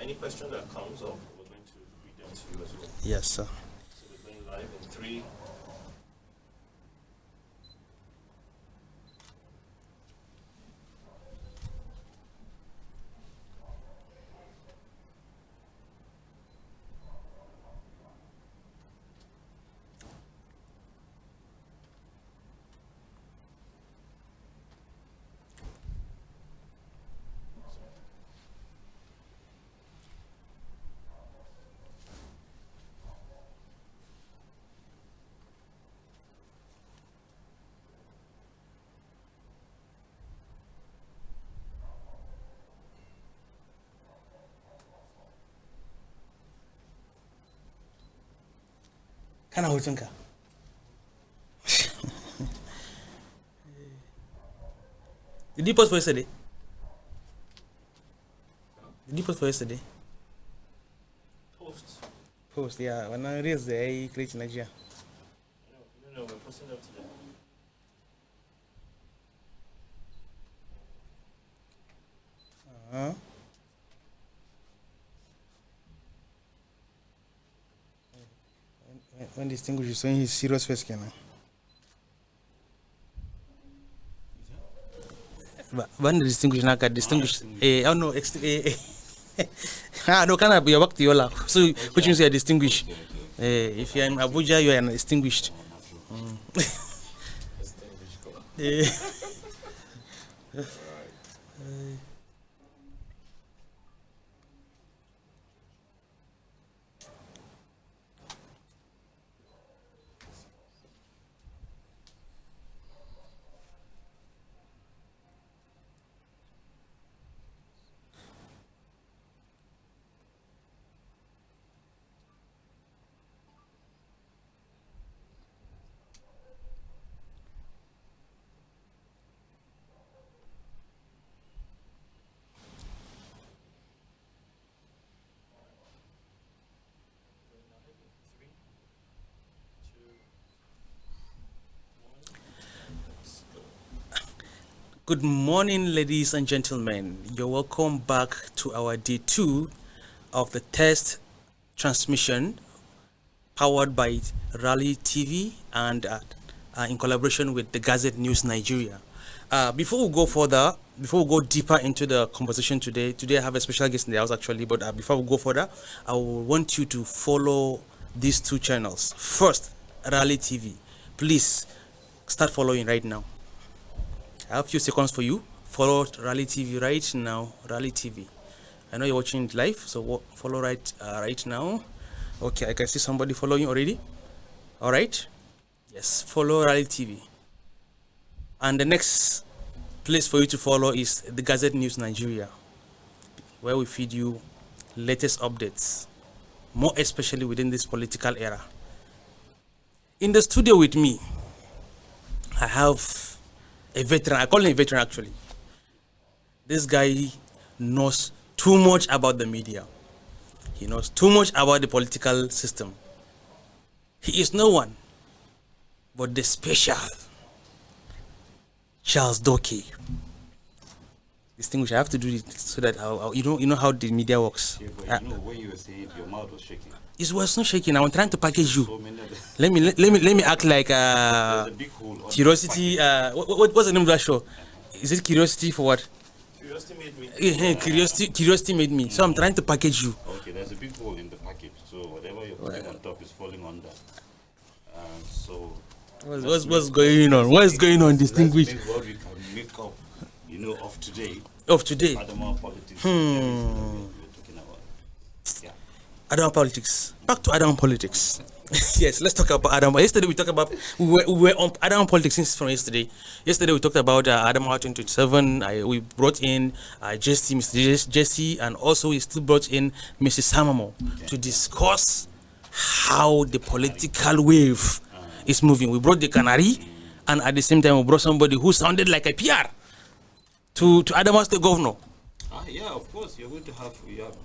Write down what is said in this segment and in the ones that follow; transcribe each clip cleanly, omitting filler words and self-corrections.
any question that comes up, we're going to read them to you as well. Yes, sir. So we're going live in 3. Kana hotunka. Did you post for yesterday? Did you post for yesterday? Post, yeah. When I raise the I create Nigeria. No, we're posting them today. When distinguish is when he's serious face can. When distinguish na distinguish oh no no kana be work to yola. So which means you are distinguished. If you are in Abuja you are distinguished. Good morning, ladies and gentlemen. You're welcome back to our day 2 of the test transmission powered by Rally TV and in collaboration with the Gazette News Nigeria. Before we go deeper into the conversation today I have a special guest in the house actually, but before we go further, I want you to follow these 2 channels. First, Rally TV. Please start following right now. I have a few seconds for you. Follow Rally TV right now. Rally TV. I know you're watching it live, so follow right now. Okay, I can see somebody following already. All right. Yes, follow Rally TV. And the next place for you to follow is the Gazette News Nigeria, where we feed you latest updates, more especially within this political era. In the studio with me, I have a veteran. I call him a veteran actually. This guy knows too much about the media. He knows too much about the political system. He is no one but the special Charles Doke. Distinguished. I have to do it so that you know how the media works. Yeah, but when you were saying it, your mouth was shaking. It was not shaking. I'm trying to package you. So many of Let me act like there's a big hole on Curiosity. What's the name of that show? Is it Curiosity for what? Curiosity made me. Curiosity made me. So I'm trying to package you. Okay, there's a big hole in the package. So whatever you're putting on top is falling under. So What's going on? What is going on, distinguished? Let's make what we can make up, of today. Of today. Adama politics. We're talking about. Yeah. Adama politics. Back to Adama politics. Yes, let's talk about Adama. Yesterday we talked about we were on Adama politics since from yesterday. Yesterday we talked about Adama 2027. We brought in Jesse, Mr. Jesse, and also we still brought in Mrs. Samamo to discuss how the political wave is moving. We brought the Canary, and at the same time we brought somebody who sounded like a PR to Adama State Governor. Yeah, of course. You're going to have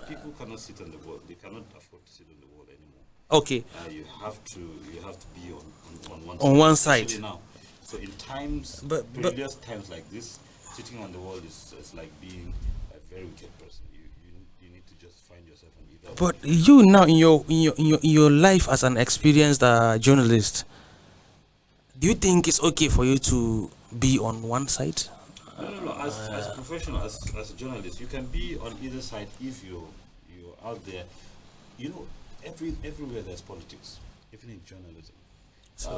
people cannot sit on the wall. They cannot afford to sit on the wall anymore. Okay. You have to be on one side. On one side. Especially now. So in previous times like this, sitting on the wall is like being a very wicked person. You need to just find yourself on either. But you now in your life as an experienced journalist, do you think it's okay for you to be on one side? No. As a professional, as a journalist, you can be on either side if you're out there. You know, everywhere there's politics, even in journalism.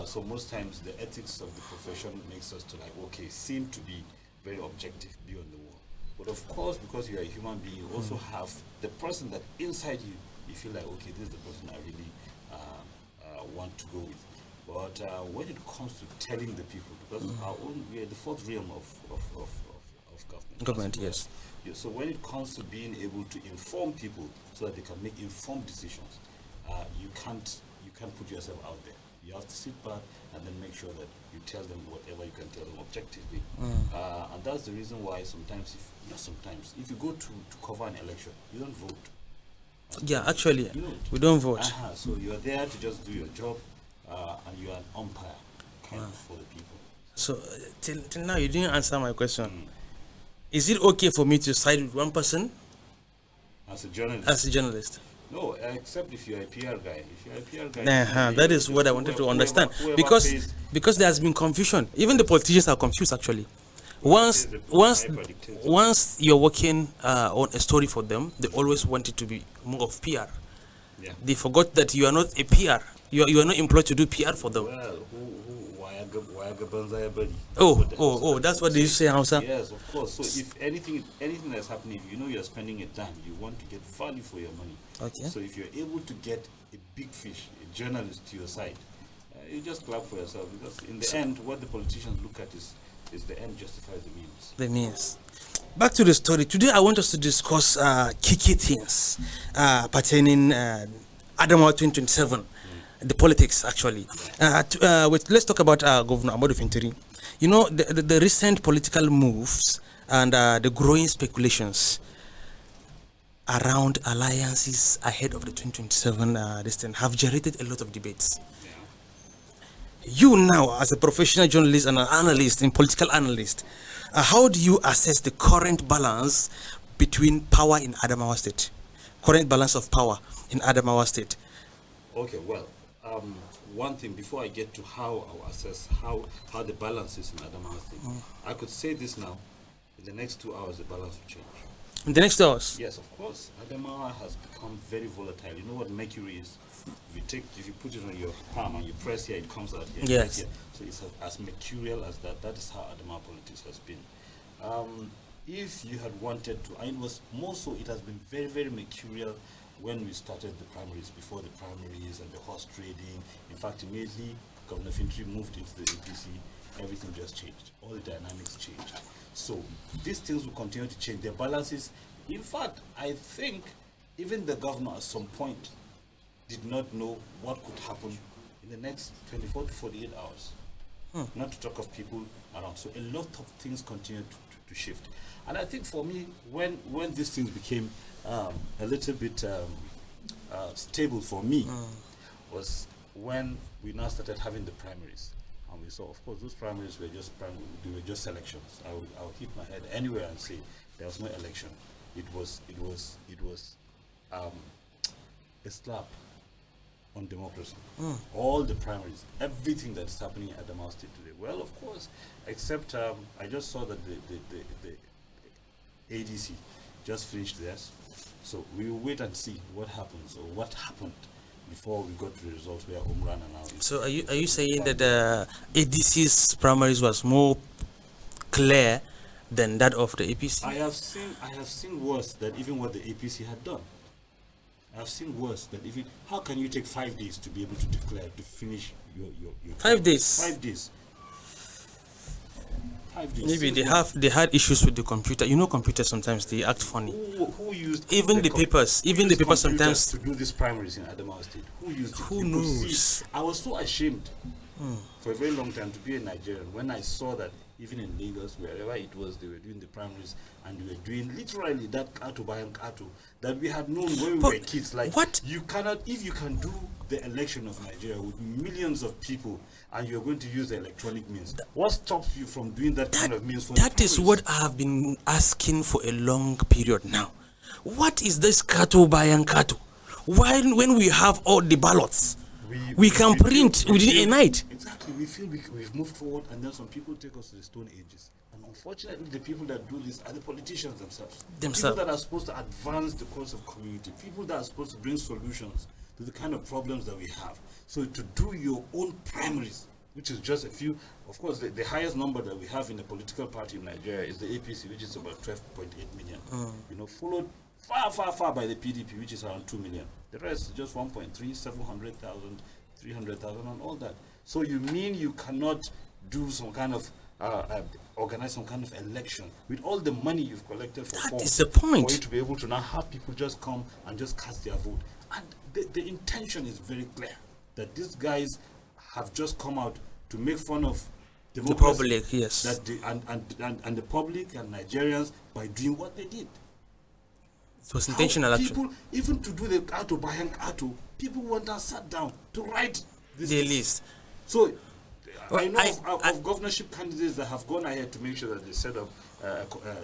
So most times the ethics of the profession makes us to like, okay, seem to be very objective, be on the wall. But of course, because you're a human being, you also have the person that inside you, you feel like, okay, this is the person I really want to go with. But when it comes to telling the people, because we are the fourth realm of government. Government, yes. Yeah, so when it comes to being able to inform people so that they can make informed decisions, you can't put yourself out there. You have to sit back and then make sure that you tell them whatever you can tell them objectively. And that's the reason why sometimes, if you go to cover an election, you don't vote. Yeah, actually, You don't. we don't vote. So you're there to just do your job, and you're an umpire kind of for the people. So till now, you didn't answer my question. Is it okay for me to side with one person As a journalist, as a journalist? no, except if you're a PR guy. If you're a PR guy, That is what I wanted to understand. whoever Because pays- there has been confusion. Even the politicians are confused actually. Once you're working on a story for them, they always want it to be more of PR. Yeah. They forgot that you are not a PR. You are not employed to do PR for them. Well, Wayaga Banzaya Buddy. Oh, that's what they say, Hausa. Yes, of course. So if anything that's happening, if you know you're spending a dime, you want to get value for your money. Okay. So if you're able to get a big fish, a journalist to your side, you just clap for yourself, because in the end, what the politicians look at is the end justifies the means. The means. Back to the story. Today, I want us to discuss key things pertaining Adamawa 2027, the politics actually. Let's talk about Governor Amadou Fintiri. You know, the recent political moves and the growing speculations around alliances ahead of the 2027 this thing have generated a lot of debates. You now, as a professional journalist and an analyst, in political analyst, how do you assess the current balance between power in Adamawa State? Current balance of power in Adamawa State. Okay, well, one thing before I get to how I will assess how the balance is in Adamawa State, I could say this now. In the next 2 hours, the balance will change. In the next hours? Yes, of course. Adamawa has become very volatile. You know what mercury is? If you put it on your palm and you press here, it comes out here. Yes. Here. So it's as mercurial as that. That is how Adamawa politics has been. If you had wanted to, and it was more so, it has been very, very mercurial when we started the primaries, before the primaries and the horse trading. In fact, immediately Governor Fintiri moved into the APC, everything just changed. All the dynamics changed. So these things will continue to change. The balances, in fact, I think even the governor at some point did not know what could happen in the next 24 to 48 hours. Not to talk of people around. So a lot of things continue to shift. And I think for me, when these things became a little bit stable for me, was when we now started having the primaries. And we saw, of course, those primaries were just elections. I'll keep my head anywhere and say there was no election. It was a slap on democracy. All the primaries, everything that is happening at Adamawa State today. Well, of course, except I just saw that the ADC just finished theirs. So we will wait and see what happens or what happened before we got to the results where Umran announced. So are you saying that the ADC's primaries was more clear than that of the APC? I have seen worse than even what the APC had done. I have seen worse than even. How can you take 5 days to be able to declare to finish your 5 days? 5 days. 5 days. Maybe they had issues with the computer. You know, computers sometimes they act funny. Who used Even the papers sometimes to do these primaries in Adamawa State? Who used it? Who You could knows? see. I was so ashamed for a very long time to be a Nigerian when I saw that even in Lagos, wherever it was, they were doing the primaries and they were doing literally that Kato by Kato that we had known when we were kids. Like, what? You cannot, if you can do the election of Nigeria with millions of people and you're going to use the electronic means, what stops you from doing that kind of means for That is primaries? what I have been asking for a long period now. What is this Kato bayan Kato? Why, when we have all the ballots, we can print within a night? Exactly. We feel we've moved forward, and then some people take us to the Stone Ages. And unfortunately, the people that do this are the politicians themselves. People that are supposed to advance the cause of community. People that are supposed to bring solutions to the kind of problems that we have. So to do your own primaries, which is just a few, of course, the highest number that we have in the political party in Nigeria is the APC, which is about 12.8 million. You know, followed far by the PDP, which is around 2 million. The rest is just 1.3, 700,000, 300,000, and all that. So you mean you cannot do some kind of organize some kind of election with all the money you've collected for That forms, is the point. for you to be able to now have people just come and just cast their vote. And the intention is very clear that these guys have just come out to make fun of The democracy, public, yes. that and the public and Nigerians by doing what they did. It was intentional action. People, even to do the Ato Bayan Ato, people went and sat down to write this The list. So Well, I know of governorship candidates that have gone ahead to make sure that they set up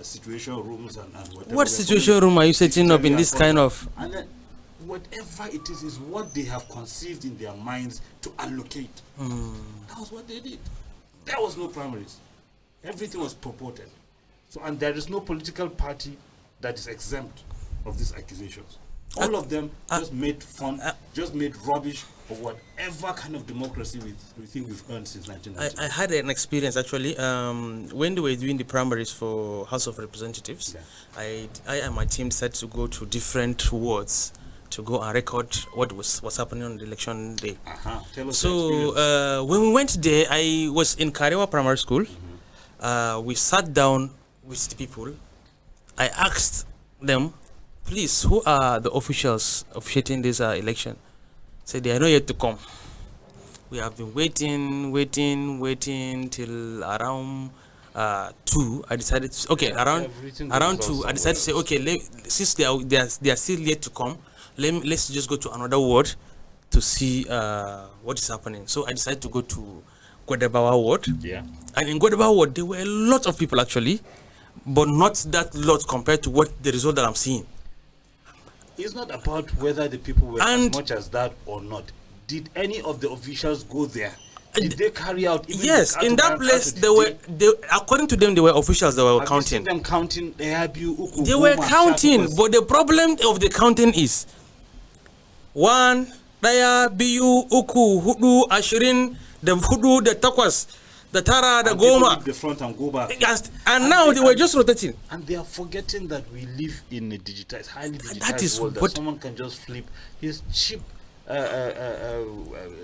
situation rooms and whatever. What situation room are you setting up in this kind of? And then whatever it is what they have conceived in their minds to allocate. That was what they did. There was no primaries. Everything was purported. So, and there is no political party that is exempt of these accusations. All of them just made fun, just made rubbish of whatever kind of democracy we think we've earned since 1990. I had an experience actually when they were doing the primaries for House of Representatives. Yeah. I and my team decided to go to different wards to go and record what was happening on the election day. Tell us So when we went there, I was in Karewa Primary School. We sat down with the people. I asked them, please, who are the officials officiating this election? Said they are not yet to come. We have been waiting till around 2. I decided to, okay, around 2. I decided to say, okay, since they are still yet to come, let's just go to another ward to see what is happening. So I decided to go to Gwedebawa ward. Yeah. And in Gwedebawa ward, there were a lot of people actually, but not that lot compared to what the result that I'm seeing. It's not about whether the people were as much as that or not. Did any of the officials go there? Did they carry out? Even yes, in that place, according to them, they were officials that were counting. Them counting. They were counting, but the problem of the counting is 1, Daya, Biu, Uku, Hudu, Ashirin, the Hudu, the Takwas, the Tara, the Goma. The front and go back. And now they were just rotating. And they are forgetting that we live in a digitized, highly digitized That is world. That what someone can just flip his cheap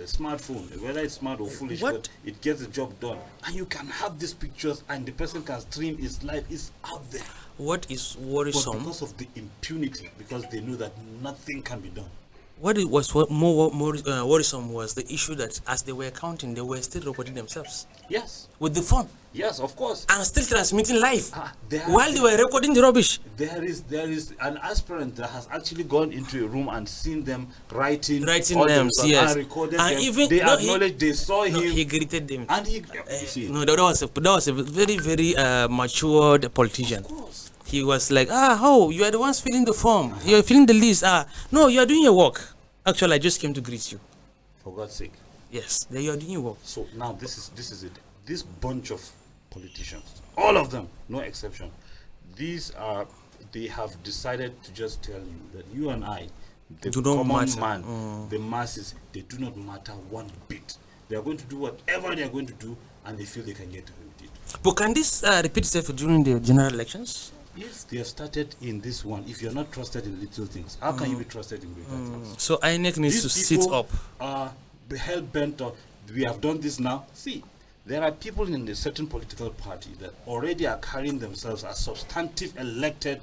smartphone, whether it's smart or foolish, but it gets the job done. And you can have these pictures, and the person can stream his life. It's out there. What is worrisome? But because of the impunity, because they know that nothing can be done. What more worrisome was the issue that as they were counting, they were still recording themselves. Yes. With the phone. Yes, of course. And still transmitting live while they were recording the rubbish. There is an aspirant that has actually gone into a room and seen them writing names, yes. And recorded and them. Even they acknowledged they saw him. He greeted them. And he no, that was a very, very matured politician. Of course. He was like, you are the ones filling the form. You are filling the list. No, you are doing your work. Actually, I just came to greet you. For God's sake. Yes, you are doing your work. So now this is it. This bunch of politicians, all of them, no exception, they have decided to just tell you that you and I, the common man, the masses, they do not matter one bit. They are going to do whatever they are going to do, and they feel they can get away with it. But can this repeat itself during the general elections? If they have started in this one, if you're not trusted in little things, how can you be trusted in greater things? So INEC needs to sit up. Are hell bent on, we have done this now. See, there are people in a certain political party that already are carrying themselves as substantive elected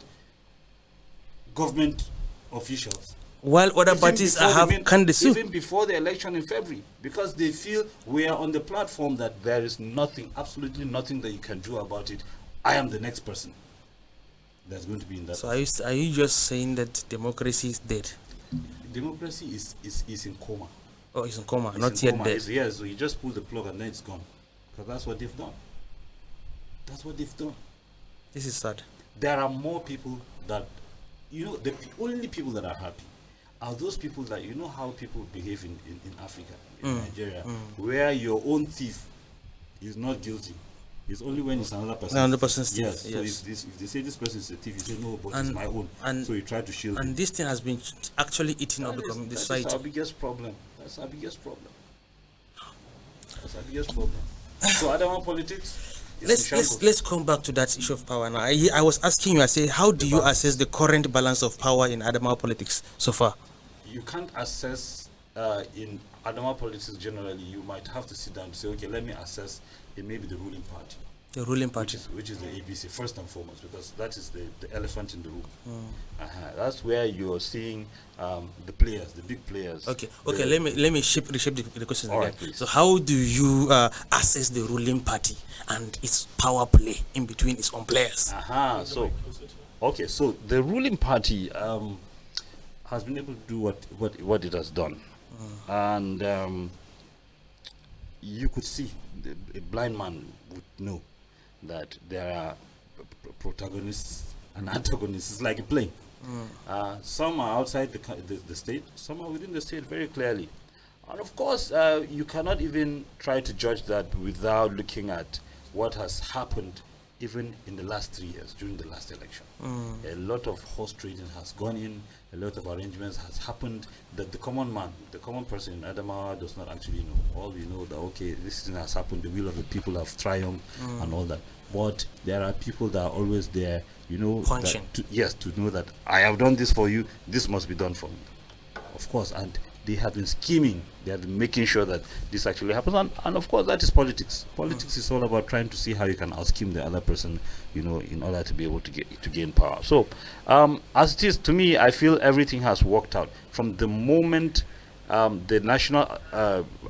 government officials. While other parties have candidates even before the election in February, because they feel we are on the platform that there is nothing, absolutely nothing that you can do about it. I am the next person that's going to be in that. So are you just saying that democracy is dead? Democracy is in coma. Oh, it's in coma, not yet dead. Yes, so you just pull the plug and then it's gone. Because that's what they've done. That's what they've done. This is sad. There are more people that the only people that are happy are those people that, how people behave in Africa, in Nigeria, where your own thief is not guilty. It's only when it's another person. Another person's thief. Yes. So if they say this person is a thief, you say no, but it's my own. So you try to shield And it. this thing has been actually eating up the That is society. our biggest problem. That's our biggest problem. That's our biggest problem. So Adama politics. Let's come back to that issue of power now. I was asking you, I say, how do you assess the current balance of power in Adamawa politics so far? You can't assess in Adamawa politics generally. You might have to sit down and say, okay, let me assess in maybe the ruling party. The ruling party, which is the ABC first and foremost, because that is the elephant in the room. That's where you're seeing the players, the big players. Okay. Let me reshape the question again. Right, so how do you assess the ruling party and its power play in between its own players? So the ruling party has been able to do what it has done, and you could see a blind man would know that there are protagonists and antagonists. It's like a play. Some are outside the state, some are within the state very clearly. And of course, you cannot even try to judge that without looking at what has happened even in the last 3 years during the last election. A lot of horse trading has gone in, a lot of arrangements has happened that the common man, the common person in Adamawa does not actually know. All we know that, okay, this thing has happened, the will of the people have triumphed and all that. But there are people that are always there, punching. To know that I have done this for you, this must be done for me. Of course, and they have been scheming, they have been making sure that this actually happens, and of course that is politics. Politics is all about trying to see how you can out-scheme the other person, in order to be able to gain power. So as it is, to me, I feel everything has worked out from the moment the National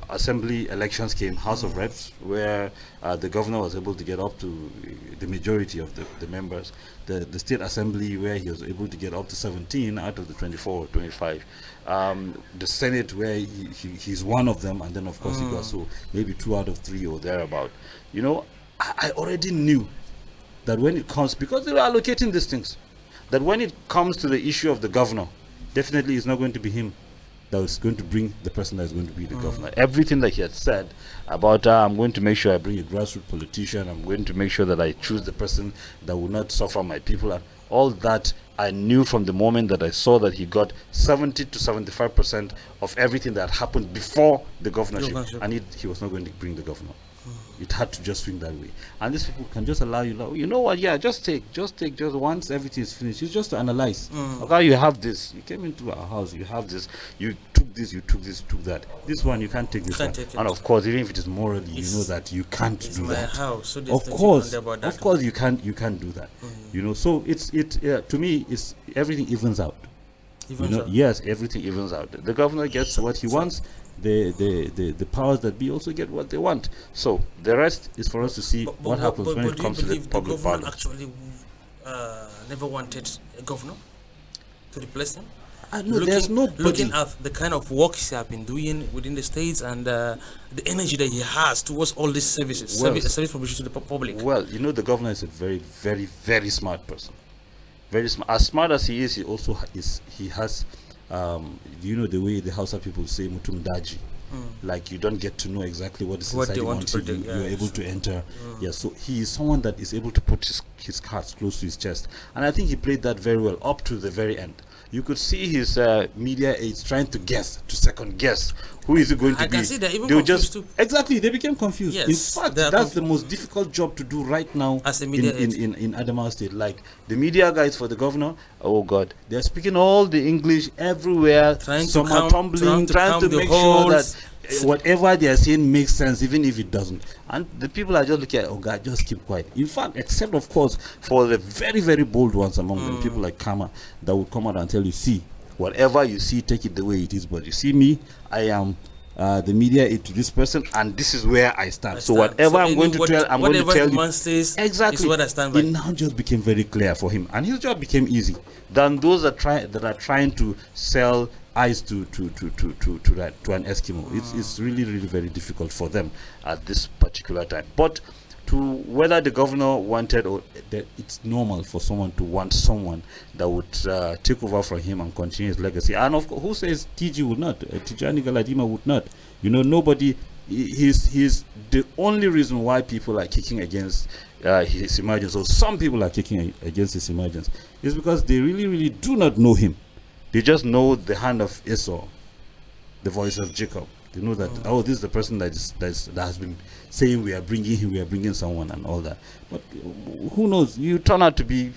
Assembly elections came, House of Reps, where the governor was able to get up to the majority of the members, the State Assembly, where he was able to get up to 17 out of the 24 or 25, the Senate, where he's one of them, and then of course he got so maybe 2 out of 3 or thereabout. I already knew that when it comes, because they were allocating these things, that when it comes to the issue of the governor, definitely it's not going to be him that is going to bring the person that is going to be the governor. Everything that he had said about I'm going to make sure I bring a grassroots politician, I'm going to make sure that I choose the person that will not suffer my people, and all that I knew from the moment that I saw that he got 70 to 75% of everything that happened before the governorship, and he was not going to bring the governor. It had to just swing that way, and these people can just allow you know what, just once everything is finished, it's just to analyze. Okay, you have this, you came into our house, you have this, you took this, you took this, you took that, this one you can't take, this one, and of course, even if it is morally, you know that you can't do that. House, so of course you can't do that. So to me, it's everything evens out. Yes, everything evens out. The governor gets what he wants, the powers that be also get what they want. So the rest is for us to see what happens when it comes to the public parliament. Actually never wanted a governor to replace him? Looking at the kind of work he has been doing within the states and the energy that he has towards all these services, service provision to the public. Well, the governor is a very, very, very smart person. Very smart. As smart as he is, he also has the way the Hausa people say mutum daji, like you don't get to know exactly what is inside him until you're able to enter. So he is someone that is able to put his cards close to his chest, and I think he played that very well up to the very end. You could see his media aides trying to second guess who is it going to be. I can see that even confused too. Exactly, they became confused. Yes, in fact, that's the most difficult job to do right now as a media in Adamawa State. Like the media guys for the governor, oh God, they're speaking all the English everywhere. Some are tumbling, trying to make sure that whatever they are saying makes sense, even if it doesn't. And the people are just looking at, oh God, just keep quiet. In fact, except of course for the very, very bold ones among them, people like Kama, that would come out and tell you, see, whatever you see, take it the way it is. But you see me, I am the media aid to this person, and this is where I stand. So whatever I'm going to tell you, exactly, is what I stand by. It now just became very clear for him, and his job became easy than those that are trying to sell eyes to an Eskimo. It's really, really very difficult for them at this particular time. But to whether the governor wanted or that it's normal for someone to want someone that would take over from him and continue his legacy. And of course, who says TG would not? Tijani Galadima would not. You know, nobody. He's the only reason why people are kicking against his emergence, or some people are kicking against his emergence, is because they really do not know him. They just know the hand of Esau, the voice of Jacob. They know that, oh, this is the person that has been saying we are bringing him, we are bringing someone and all that. But who knows? You turn out to be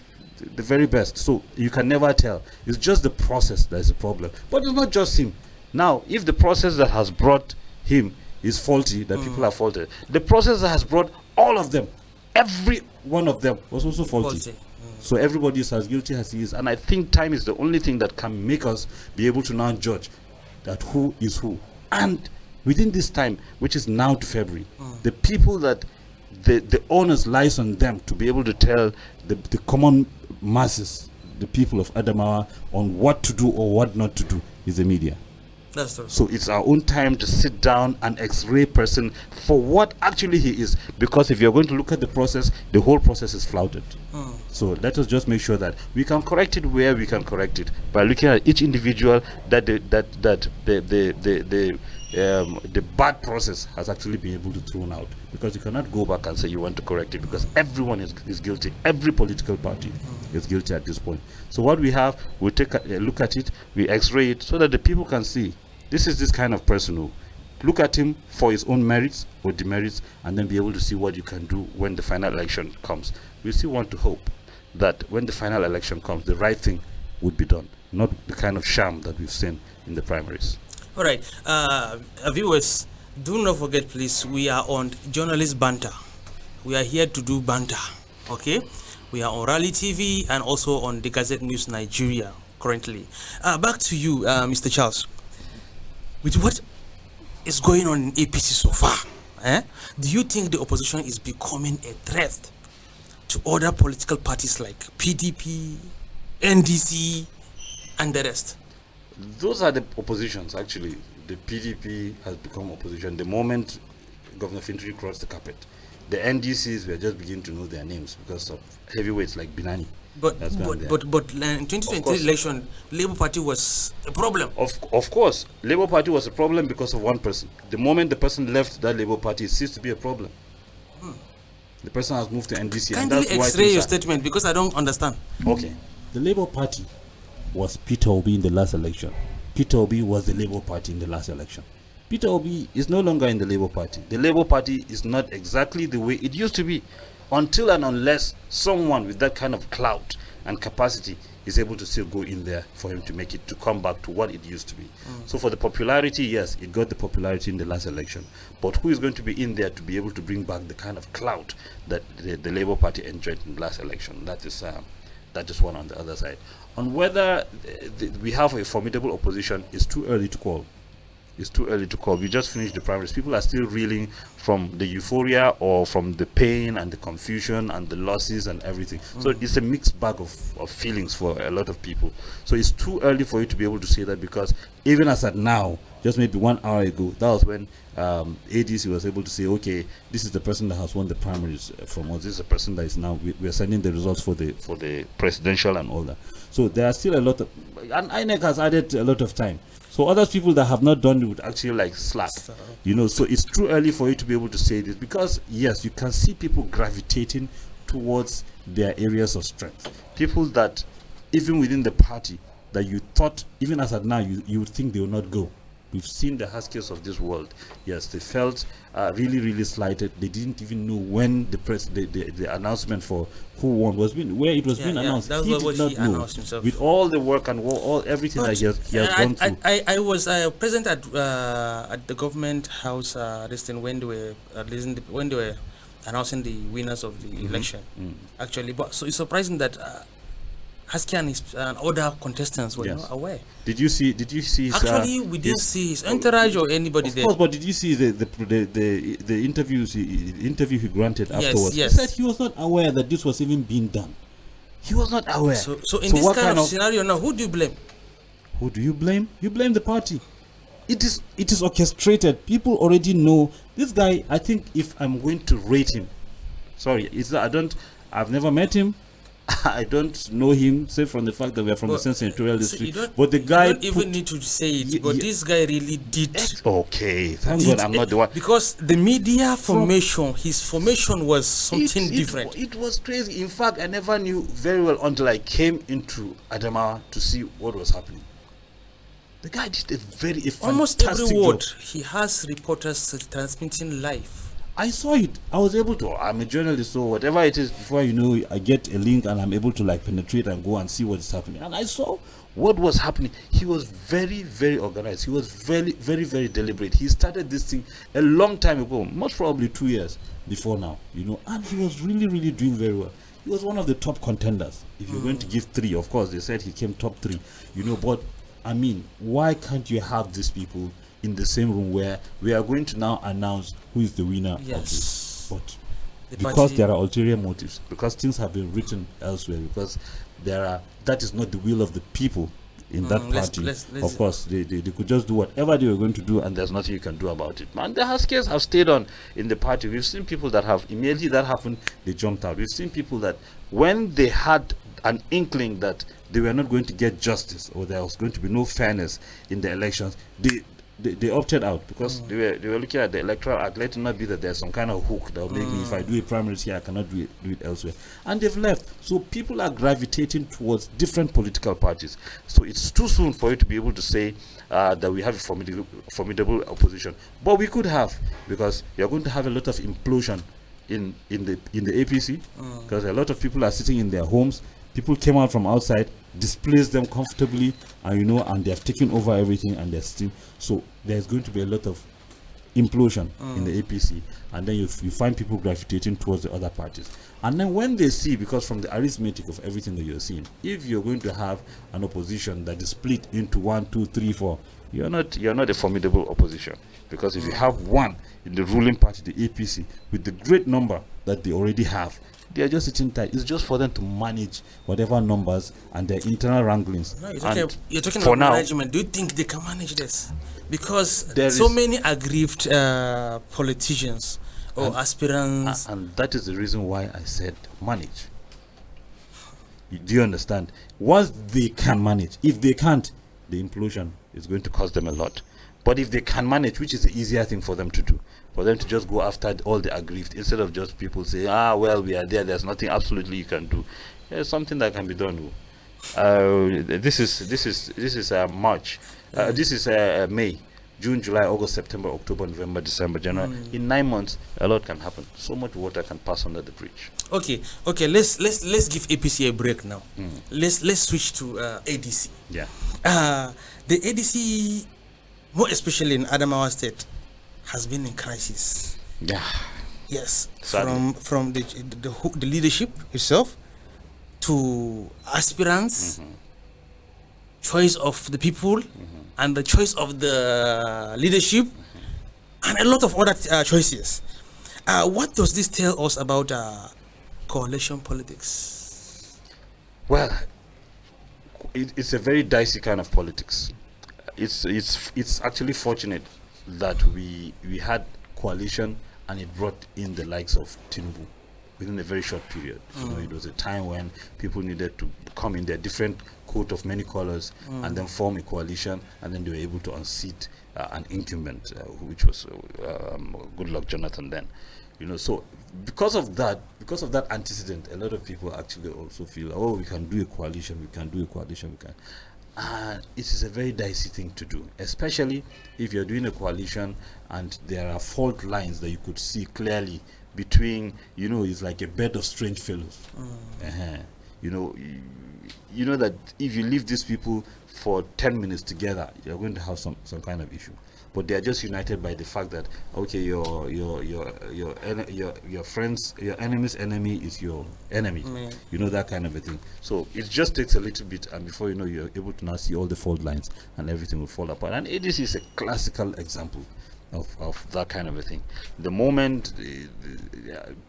the very best. So you can never tell. It's just the process that is the problem. But it's not just him. Now, if the process that has brought him is faulty, that people are faulted, the process that has brought all of them, every one of them, was also faulty. So everybody is as guilty as he is. And I think time is the only thing that can make us be able to now judge that who is who. And within this time, which is now to February, the people that the onus lies on them to be able to tell the common masses, the people of Adamawa, on what to do or what not to do is the media. That's true. So it's our own time to sit down and x-ray person for what actually he is. Because if you're going to look at the process, the whole process is flouted. So let us just make sure that we can correct it where we can correct it by looking at each individual, that the bad process has actually been able to thrown out. Because you cannot go back and say you want to correct it, because everyone is guilty. Every political party is guilty at this point. So what we have, we take a look at it, we x-ray it so that the people can see this is this kind of person who look at him for his own merits or demerits, and then be able to see what you can do when the final election comes. We still want to hope that when the final election comes, the right thing would be done, not the kind of sham that we've seen in the primaries. All right, viewers, do not forget, please, we are on Journalist Banter. We are here to do banter, okay? We are on Rally TV and also on the Gazette News Nigeria currently. Back to you, Mr. Charles. With what is going on in APC so far, do you think the opposition is becoming a threat to other political parties like PDP, NDC, and the rest? Those are the oppositions, actually. The PDP has become opposition the moment Governor Fintri crossed the carpet. The NDCs, we are just beginning to know their names because of heavyweights like Binani. But in 2023 election, Labour Party was a problem. Of course, Labour Party was a problem because of one person. The moment the person left that Labour Party, it ceased to be a problem. The person has moved to NDC. Kindly and that's why X-ray your statement, because I don't understand. Okay. The Labour Party was Peter Obi in the last election. Peter Obi was the Labour Party in the last election. Peter Obi is no longer in the Labour Party. The Labour Party is not exactly the way it used to be, until and unless someone with that kind of clout and capacity is able to still go in there for him to make it, to come back to what it used to be. So for the popularity, yes, it got the popularity in the last election. But who is going to be in there to be able to bring back the kind of clout that the Labour Party enjoyed in the last election? That is one on the other side. On whether we have a formidable opposition is too early to call. It's too early to call. We just finished the primaries. People are still reeling from the euphoria or from the pain and the confusion and the losses and everything. So it's a mixed bag of feelings for a lot of people. So it's too early for you to be able to say that, because even as at now, just maybe 1 hour ago, that was when ADC was able to say, okay, this is the person that has won the primaries from us. This is the person that is now, we are sending the results for the presidential and all that. So there are still a lot of, and INEC has added a lot of time. So other people that have not done it would actually like slack, you know. So it's too early for you to be able to say this, because yes, you can see people gravitating towards their areas of strength. People that even within the party that you thought, even as at now, you would think they will not go. We've seen the Huskies of this world. Yes, they felt really slighted. They didn't even know when the announcement for who won was being, where it was being announced. That's he what did he not know. announced himself. With all the work and all everything But that he has gone through. I was present at the government house when they were announcing the winners of the election. Actually, but so it's surprising that Husky and other contestants were not aware. Did you see? His, actually, we didn't see his entourage or anybody there. Of course, but did you see the interviews? The interview he granted afterwards? Yes. He said he was not aware that this was even being done. He was not aware. So in this kind of scenario now, who do you blame? Who do you blame? You blame the party. It is orchestrated. People already know this guy. I think if I'm going to rate him Sorry, I've never met him. I don't know him, save from the fact that we are from the same senatorial district. But the guy you don't even need to say it. But this guy really did. Okay, thank God I'm not the one. Because the media formation, his formation was something different. It was crazy. In fact, I never knew very well until I came into Adamawa to see what was happening. The guy did a almost every fantastic word job. he has reporters transmitting live. I saw it. I was able to. I'm a journalist, so whatever it is, before you know, I get a link and I'm able to like penetrate and go and see what is happening. And I saw what was happening. He was very, very organized. He was very, very, very deliberate. He started this thing a long time ago, most probably 2 years before now, you know. And he was really, really doing very well. He was one of the top contenders. If you're going to give 3, of course, they said he came top 3, you know. But I mean, why can't you have these people in the same room where we are going to now announce who is the winner of this? But because there are ulterior motives, because things have been written elsewhere, because that is not the will of the people in that party. Of course, they could just do whatever they were going to do, and there's nothing you can do about it. Man, the Huskies have stayed on in the party. We've seen people that have immediately that happened, they jumped out. We've seen people that when they had an inkling that they were not going to get justice or there was going to be no fairness in the elections, they opted out because they were looking at the electoral act. Let it not be that there's some kind of hook that will make me, if I do a primaries here, I cannot do it elsewhere. And they've left. So people are gravitating towards different political parties. So it's too soon for you to be able to say that we have a formidable opposition. But we could have, because you're going to have a lot of implosion in the APC, because a lot of people are sitting in their homes. People came out from outside, displaced them comfortably, and you know, and they have taken over everything, and they're still. So there's going to be a lot of implosion in the APC, and then you find people gravitating towards the other parties. And then when they see, because from the arithmetic of everything that you're seeing, if you're going to have an opposition that is split into 1, 2, 3, 4, you're not a formidable opposition. Because if you have one in the ruling party, the APC, with the great number that they already have, they are just sitting tight. It's just for them to manage whatever numbers and their internal wranglings. No, you're talking about management. Do you think they can manage this? Because so many aggrieved politicians or aspirants. And that is the reason why I said manage. Do you understand? Once they can manage, if they can't, the implosion is going to cost them a lot. But if they can manage, which is the easier thing for them to do, for them to just go after all the aggrieved, instead of just people say, well, we are there's nothing absolutely you can do. There's something that can be done. This is March. This is May, June, July, August, September, October, November, December, January. In 9 months, a lot can happen. So much water can pass under the bridge. Okay. Let's give APC a break now. Let's switch to ADC. Yeah. The ADC, more especially in Adamawa State, has been in crisis. Yeah. Yes. Sadly. From the leadership itself to aspirants, choice of the people, and the choice of the leadership, and a lot of other choices. What does this tell us about coalition politics? Well, it's a very dicey kind of politics. It's actually fortunate that we had coalition and it brought in the likes of Tinubu within a very short period. You know, it was a time when people needed to come in their different coat of many colors and then form a coalition, and then they were able to unseat an incumbent, which was Goodluck Jonathan then. You know, so because of that antecedent, a lot of people actually also feel, oh, we can do a coalition, we can. It is a very dicey thing to do, especially if you're doing a coalition and there are fault lines that you could see clearly between, you know, it's like a bed of strange fellows. You know that if you leave these people for 10 minutes together, you're going to have some kind of issue. But they are just united by the fact that, okay, your friends, your enemy's enemy is your enemy. You know, that kind of a thing. So it just takes a little bit, and before you know, you're able to now see all the fault lines and everything will fall apart. And ADC is a classical example of that kind of a thing. The moment the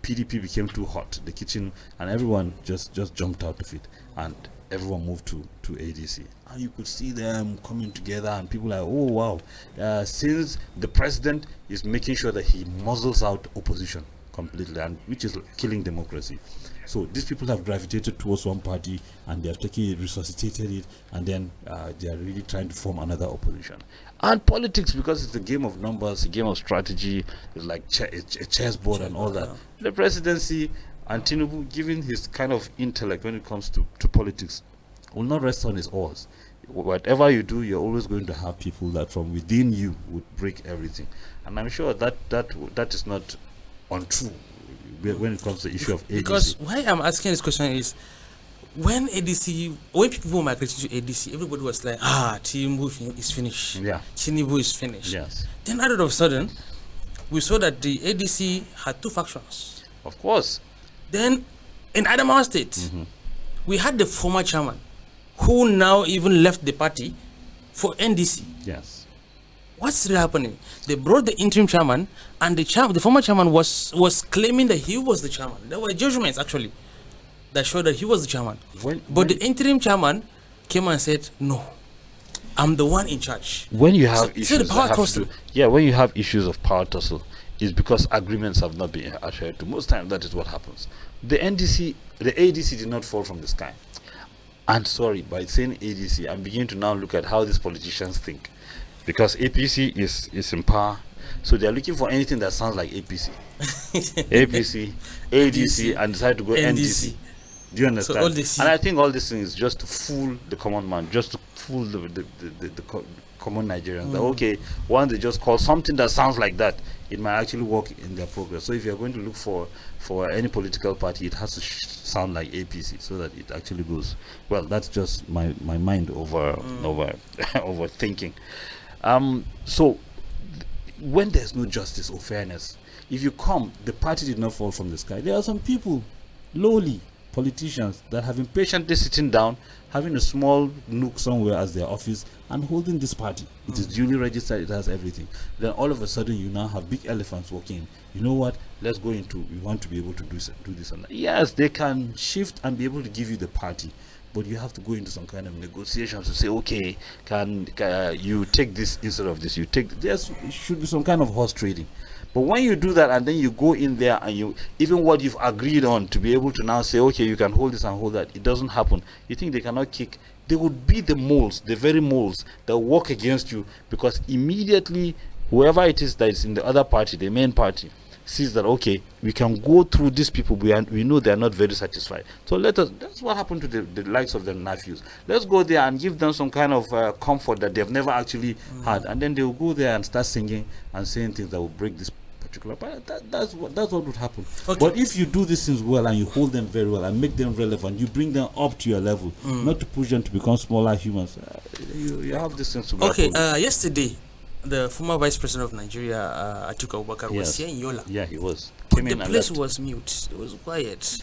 PDP became too hot, the kitchen, and everyone just jumped out of it, and everyone moved to ADC. And you could see them coming together, and people are like, oh wow, since the president is making sure that he muzzles out opposition, completely, and which is killing democracy. So these people have gravitated towards one party, and they have taken it, resuscitated it, and then they are really trying to form another opposition. And politics, because it's a game of numbers, a game of strategy, it's like a chessboard and all that. The presidency and Tinubu, given his kind of intellect when it comes to politics, will not rest on his oars. Whatever you do, you're always going to have people that from within you would break everything. And I'm sure that is not untrue when it comes to the issue of ADC. Because why I'm asking this question is, when people migrated to ADC, everybody was like, Tinubu is finished. Yeah. Tinubu is finished. Yes. Then all of a sudden, we saw that the ADC had two factions. Of course. Then in Adamawa State, we had the former chairman, who now even left the party for NDC. Yes. What's really happening? They brought the interim chairman, and the former chairman was claiming that he was the chairman. There were judgments actually that showed that he was the chairman. But the interim chairman came and said, "No, I'm the one in charge." When you have issues, the power tussle. When you have issues of power tussle, it's because agreements have not been adhered to. Most times, that is what happens. The ADC did not fall from the sky. And sorry, by saying ADC, I'm beginning to now look at how these politicians think. Because APC is in power, so they're looking for anything that sounds like APC. APC, ADC, and decide to go NDC. Do you understand? And I think all this thing is just to fool the common man, just to fool the common Nigerians. That, okay, once they just call something that sounds like that, it might actually work in their progress. So if you're going to look for any political party, it has to sound like APC so that it actually goes. Well, that's just my mind over overthinking. So when there's no justice or fairness, if you come, the party did not fall from the sky. There are some people, lowly politicians, that have been patiently sitting down, having a small nook somewhere as their office, and holding this party. It is duly registered, it has everything. Then all of a sudden you now have big elephants walking. You know what? Let's go into, we want to be able to do this and that. Yes, they can shift and be able to give you the party, but you have to go into some kind of negotiations to say, okay, can you take this instead of this? There should be some kind of horse trading. But when you do that and then you go in there and you, even what you've agreed on to be able to now say, okay, you can hold this and hold that, it doesn't happen. You think they cannot kick? They would be the moles, the very moles that work against you, because immediately whoever it is that is in the other party, the main party, sees that, okay, we can go through these people, we know they are not very satisfied, so that's what happened to the likes of the nephews. Let's go there and give them some kind of comfort that they've never actually had, and then they will go there and start singing and saying things that will break this particular party. That's what would happen. Okay. But if you do these things well and you hold them very well and make them relevant, you bring them up to your level, not to push them to become smaller humans, you have this sense of yesterday the former Vice President of Nigeria, Atiku Abubakar, was here in Yola. Yeah, he was. But the place was mute. It was quiet.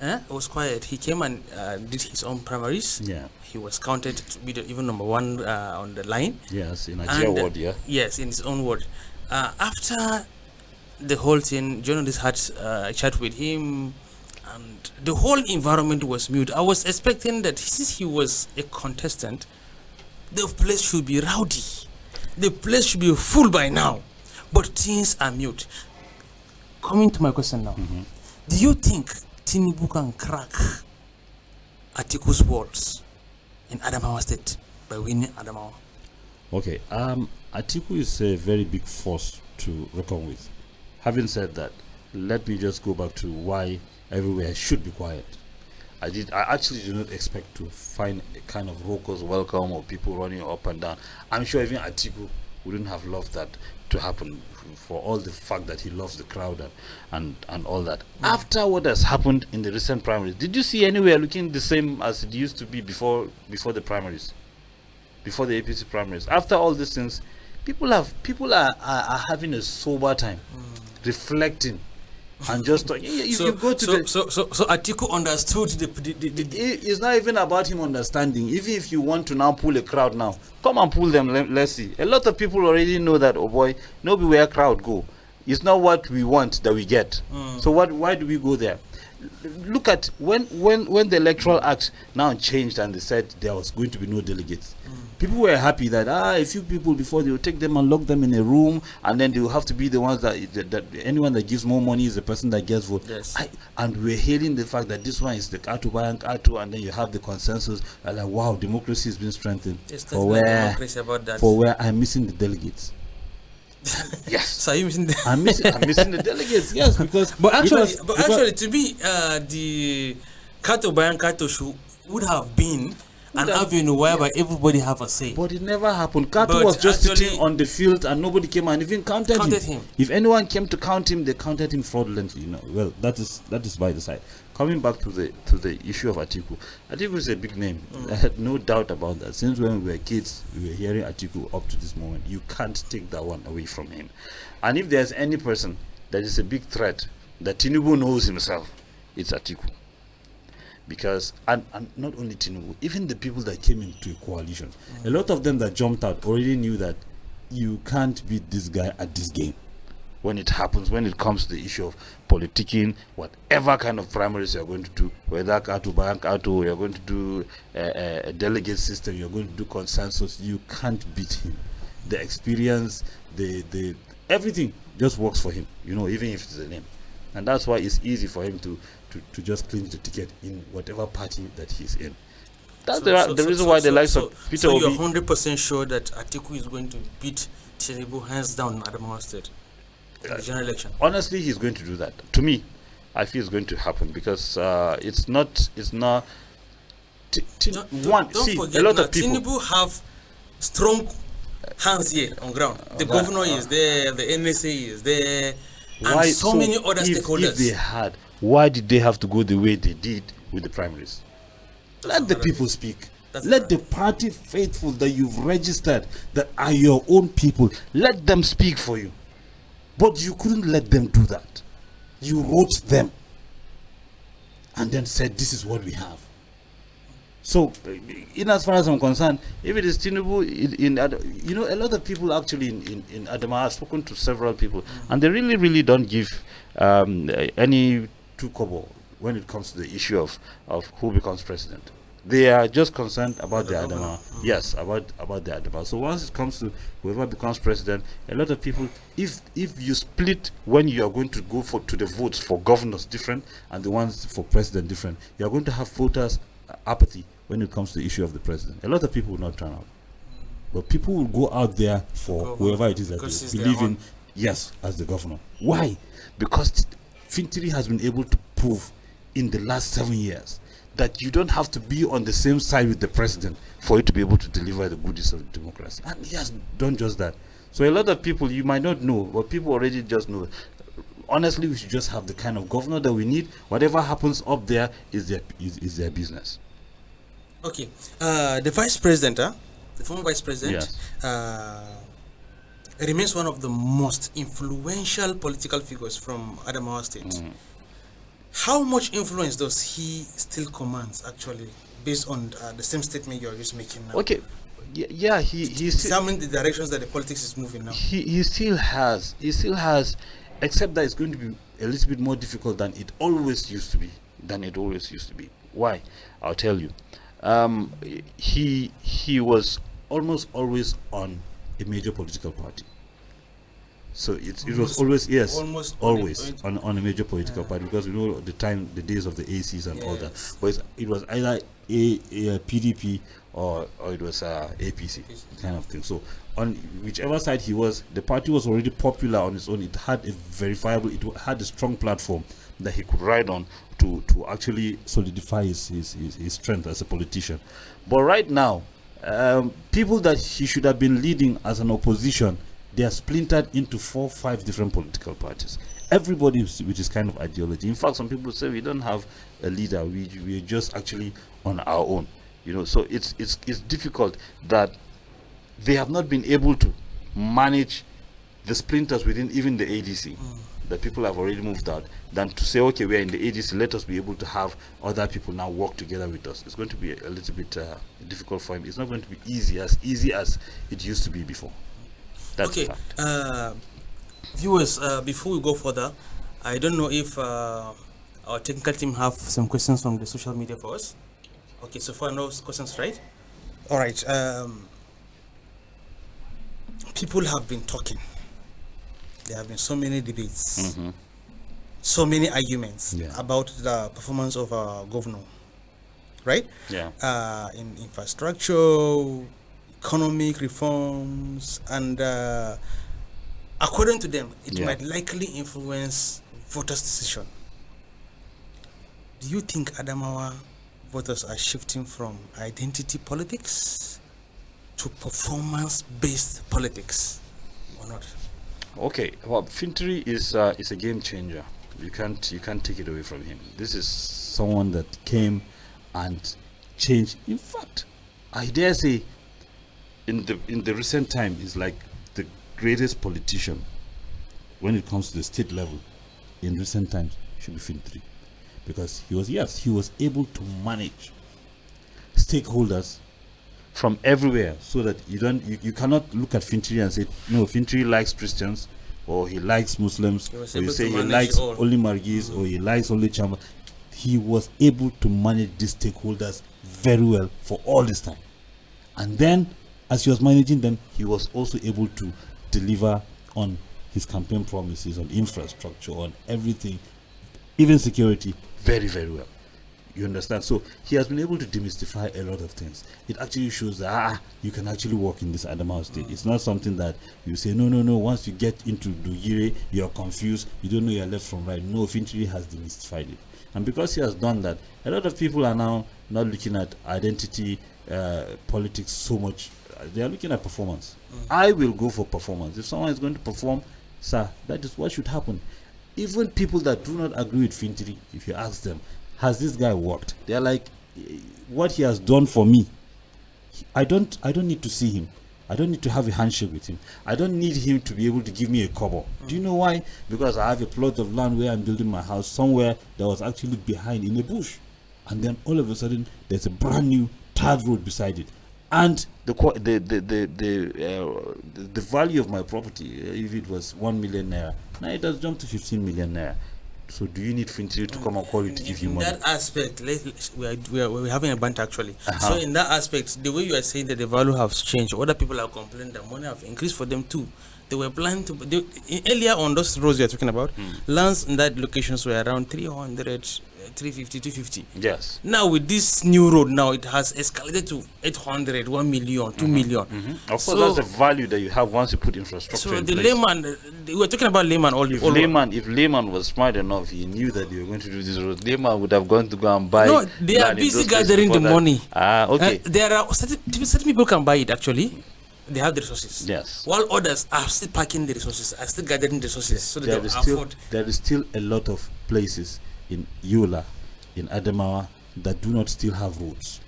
It was quiet. He came and did his own primaries. Yeah. He was counted to be even number one on the line. Yes, in Nigeria ward, yeah. Yes, in his own ward. After the whole thing, journalists had a chat with him, and the whole environment was mute. I was expecting that since he was a contestant, the place should be rowdy. The place should be full by now, but things are mute. Coming to my question now, do you think Tinubu can crack Atiku's walls in Adamawa State by winning Adamawa? Okay, Atiku is a very big force to reckon with. Having said that, let me just go back to why everywhere should be quiet. I actually did not expect to find a kind of raucous welcome or people running up and down. I'm sure even Atiku wouldn't have loved that to happen, for all the fact that he loves the crowd and all that. After what has happened in the recent primaries, did you see anywhere looking the same as it used to be before the primaries, before the APC primaries? After all these things, people are having a sober time, reflecting. And just you go to so Atiku understood it's not even about him understanding. Even if you want to now pull a crowd now, come and pull them. Let's see. A lot of people already know that, oh boy, nobody where crowd go. It's not what we want that we get. So why do we go there? look at when the Electoral Act now changed and they said there was going to be no delegates. People were happy that a few people before they will take them and lock them in a room, and then they will have to be the ones that anyone that gives more money is the person that gets vote. Yes. And we're hailing the fact that this one is the Katu Bayan Katu, and then you have the consensus like, wow, democracy has been strengthened. There's For nothing like where democracy about that. for where I'm missing the delegates. Yes. So are you missing the I'm missing the delegates. Yes, because But actually, because to me, the Kato Bayan Kato would have been an avenue whereby everybody have a say. But it never happened. Kato But was just actually- sitting on the field and nobody came and even counted him. If anyone came to count him, they counted him fraudulently. Well, that is by the side. Coming back to the issue of Atiku. Atiku is a big name. I had no doubt about that. Since when we were kids, we were hearing Atiku up to this moment. You can't take that one away from him. And if there's any person that is a big threat that Tinubu knows himself, it's Atiku. Because and not only Tinubu, even the people that came into a coalition, a lot of them that jumped out already knew that you can't beat this guy at this game. When it happens, when it comes to the issue of politicking, whatever kind of primaries you're going to do, whether Katu Bayan Katu, you're going to do a delegate system, you're going to do consensus, you can't beat him. The experience, the everything just works for him, even if it's a name. And that's why it's easy for him to just clinch the ticket in whatever party that he's in. That's the reason why the likes of Peter So Obi. you're 100% sure that Atiku is going to beat Tinubu hands down in Adamawa State in the general election? Honestly, he's going to do that. To me, I feel it's going to happen because it's not. Don't forget a lot now, of people. Tinubu have strong hands here on ground. The governor is there, the NSA is there, and so many other stakeholders. If they had, why did they have to go the way they did with the primaries? Let the people speak. Let the party faithful that you've registered, that are your own people, let them speak for you. But you couldn't let them do that. You wrote them and then said, this is what we have. So, in as far as I'm concerned, if it is Tinubu, a lot of people actually in Adamawa, I've spoken to several people, and they really, really don't give any two kobo when it comes to the issue of who becomes president. They are just concerned about the Adamawa. Yes, about the Adamawa. So once it comes to whoever becomes president, a lot of people, if you split when you are going to go to the votes for governors different and the ones for president different, you are going to have voters apathy when it comes to the issue of the president. A lot of people will not turn out. But people will go out there for whoever it is that they believe in, yes, as the governor. Why? Because Fintiri has been able to prove in the last 7 years that you don't have to be on the same side with the president for you to be able to deliver the goodies of democracy. And he has done just that. So a lot of people, you might not know, but people already just know. Honestly, we should just have the kind of governor that we need. Whatever happens up there is their business. Okay. The vice president, the former vice president, remains one of the most influential political figures from Adamawa State. How much influence does he still commands, actually, based on the same statement you are just making now? Okay. Yeah, he examine the directions that the politics is moving now. He still has, except that it's going to be a little bit more difficult than it always used to be. Why? I'll tell you. He was almost always on a major political party. So it was always, yes, always on a major political party, because we know the days of the ACs and all that. But it was either a PDP or it was APC kind of thing. So on whichever side he was, the party was already popular on its own. It had a verifiable, it had a strong platform that he could ride on to actually solidify his strength as a politician. But right now, people that he should have been leading as an opposition, they are splintered into 4-5 different political parties. Everybody with his kind of ideology. In fact, some people say we don't have a leader. We're just actually on our own. So it's difficult that they have not been able to manage the splinters within even the ADC. The people have already moved out. Than to say, okay, we're in the ADC, let us be able to have other people now work together with us. It's going to be a little bit difficult for him. It's not going to be easy as it used to be before. That's okay, viewers, before we go further, I don't know if our technical team have some questions from the social media for us. Okay, so far no questions, right? All right. People have been talking. There have been so many debates, so many arguments about the performance of our governor, right? Yeah. In infrastructure, economic reforms, and according to them, it might likely influence voters' decision. Do you think Adamawa voters are shifting from identity politics to performance-based politics, or not? Okay, well, Fintri is a game changer. You can't take it away from him. This is someone that came and changed. In fact, I dare say, in the recent time, is like the greatest politician when it comes to the state level. In recent times, should be Fintri, because he was able to manage stakeholders from everywhere, so that you cannot look at Fintri and say, no, Fintri likes Christians, or he likes Muslims, or you say he likes only Margis, or he likes only Chamba. He was able to manage these stakeholders very well for all this time. And then, as he was managing them, he was also able to deliver on his campaign promises, on infrastructure, on everything, even security, very, very well. You understand? So he has been able to demystify a lot of things. It actually shows that you can actually work in this Adamawa state. It's not something that you say, no. Once you get into Dugire, you're confused. You don't know your left from right. No, Fintri has demystified it. And because he has done that, a lot of people are now not looking at identity politics so much. They are looking at performance. I will go for performance. If someone is going to perform, sir, that is what should happen. Even people that do not agree with Fintri, if you ask them, has this guy worked? They're like, what he has done for me, I don't need to see him. I don't need to have a handshake with him. I don't need him to be able to give me a cover. Do you know why? Because I have a plot of land where I'm building my house somewhere that was actually behind in a bush, and then all of a sudden there's a brand new tarred road beside it, and the value of my property, if it was 1 million naira, now it has jumped to 15 million naira. So do you need Fintri to come and call you to give you money? In that aspect, we're having a banter actually. So in that aspect, the way you are saying that the value has changed, other people are complaining that money have increased for them too. They were planning to earlier on those roads you're talking about, lands in that locations were around 300, 350, 250. Yes. Now with this new road, now it has escalated to 800, 1 million, 2 million. Of course, that's the value that you have once you put infrastructure in the place. layman, we're talking about layman all If layman was smart enough, he knew that they were going to do this road. Layman would have gone to go and buy. No, they are busy gathering the money. Okay. There are certain people can buy it actually. They have the resources. Yes. While others are still packing the resources, are still gathering the resources, so that they will afford. There is still a lot of places in Yola, in Adamawa, that do not still have roads.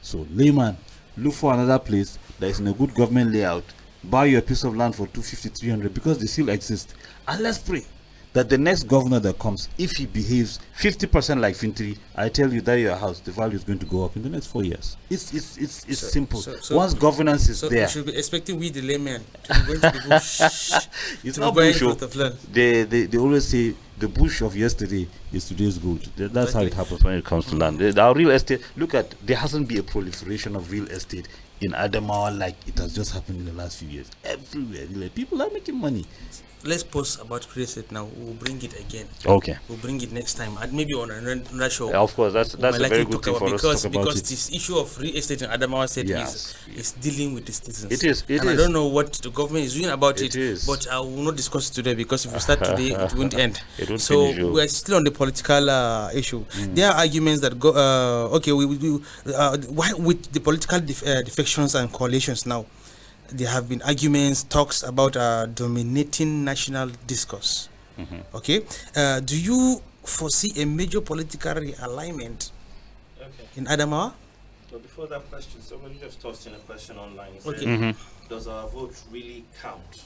So layman, look for another place that is in a good government layout. Buy your piece of land for 250, 300, because they still exist. And let's pray that the next governor that comes, if he behaves 50% like Fintri, I tell you that your house, the value is going to go up in the next 4 years. It's simple. Once governance is there, we should be expecting we the laymen to be going to the bush. It's not bush. They always say the bush of yesterday is today's gold. That's how it happens when it comes to land. Our real estate, look at, there hasn't been a proliferation of real estate in Adamawa like it has just happened in the last few years. Everywhere, people are making money. Let's pause about real estate now. We'll bring it again. Okay. We'll bring it next time, and maybe on another show. Yeah, of course, that's a very good thing for us to talk about. Because this issue of real estate in Adamawa State is dealing with the citizens. It is. I don't know what the government is doing about it. But I will not discuss it today, because if we start today, it won't end. It won't so finish. we are still on the political issue. There are arguments that go. Why with the political defections and coalitions now? There have been arguments, talks about dominating national discourse. Okay, do you foresee a major political realignment in Adamawa? So before that question, somebody just tossed in a question online. Okay. Does our vote really count?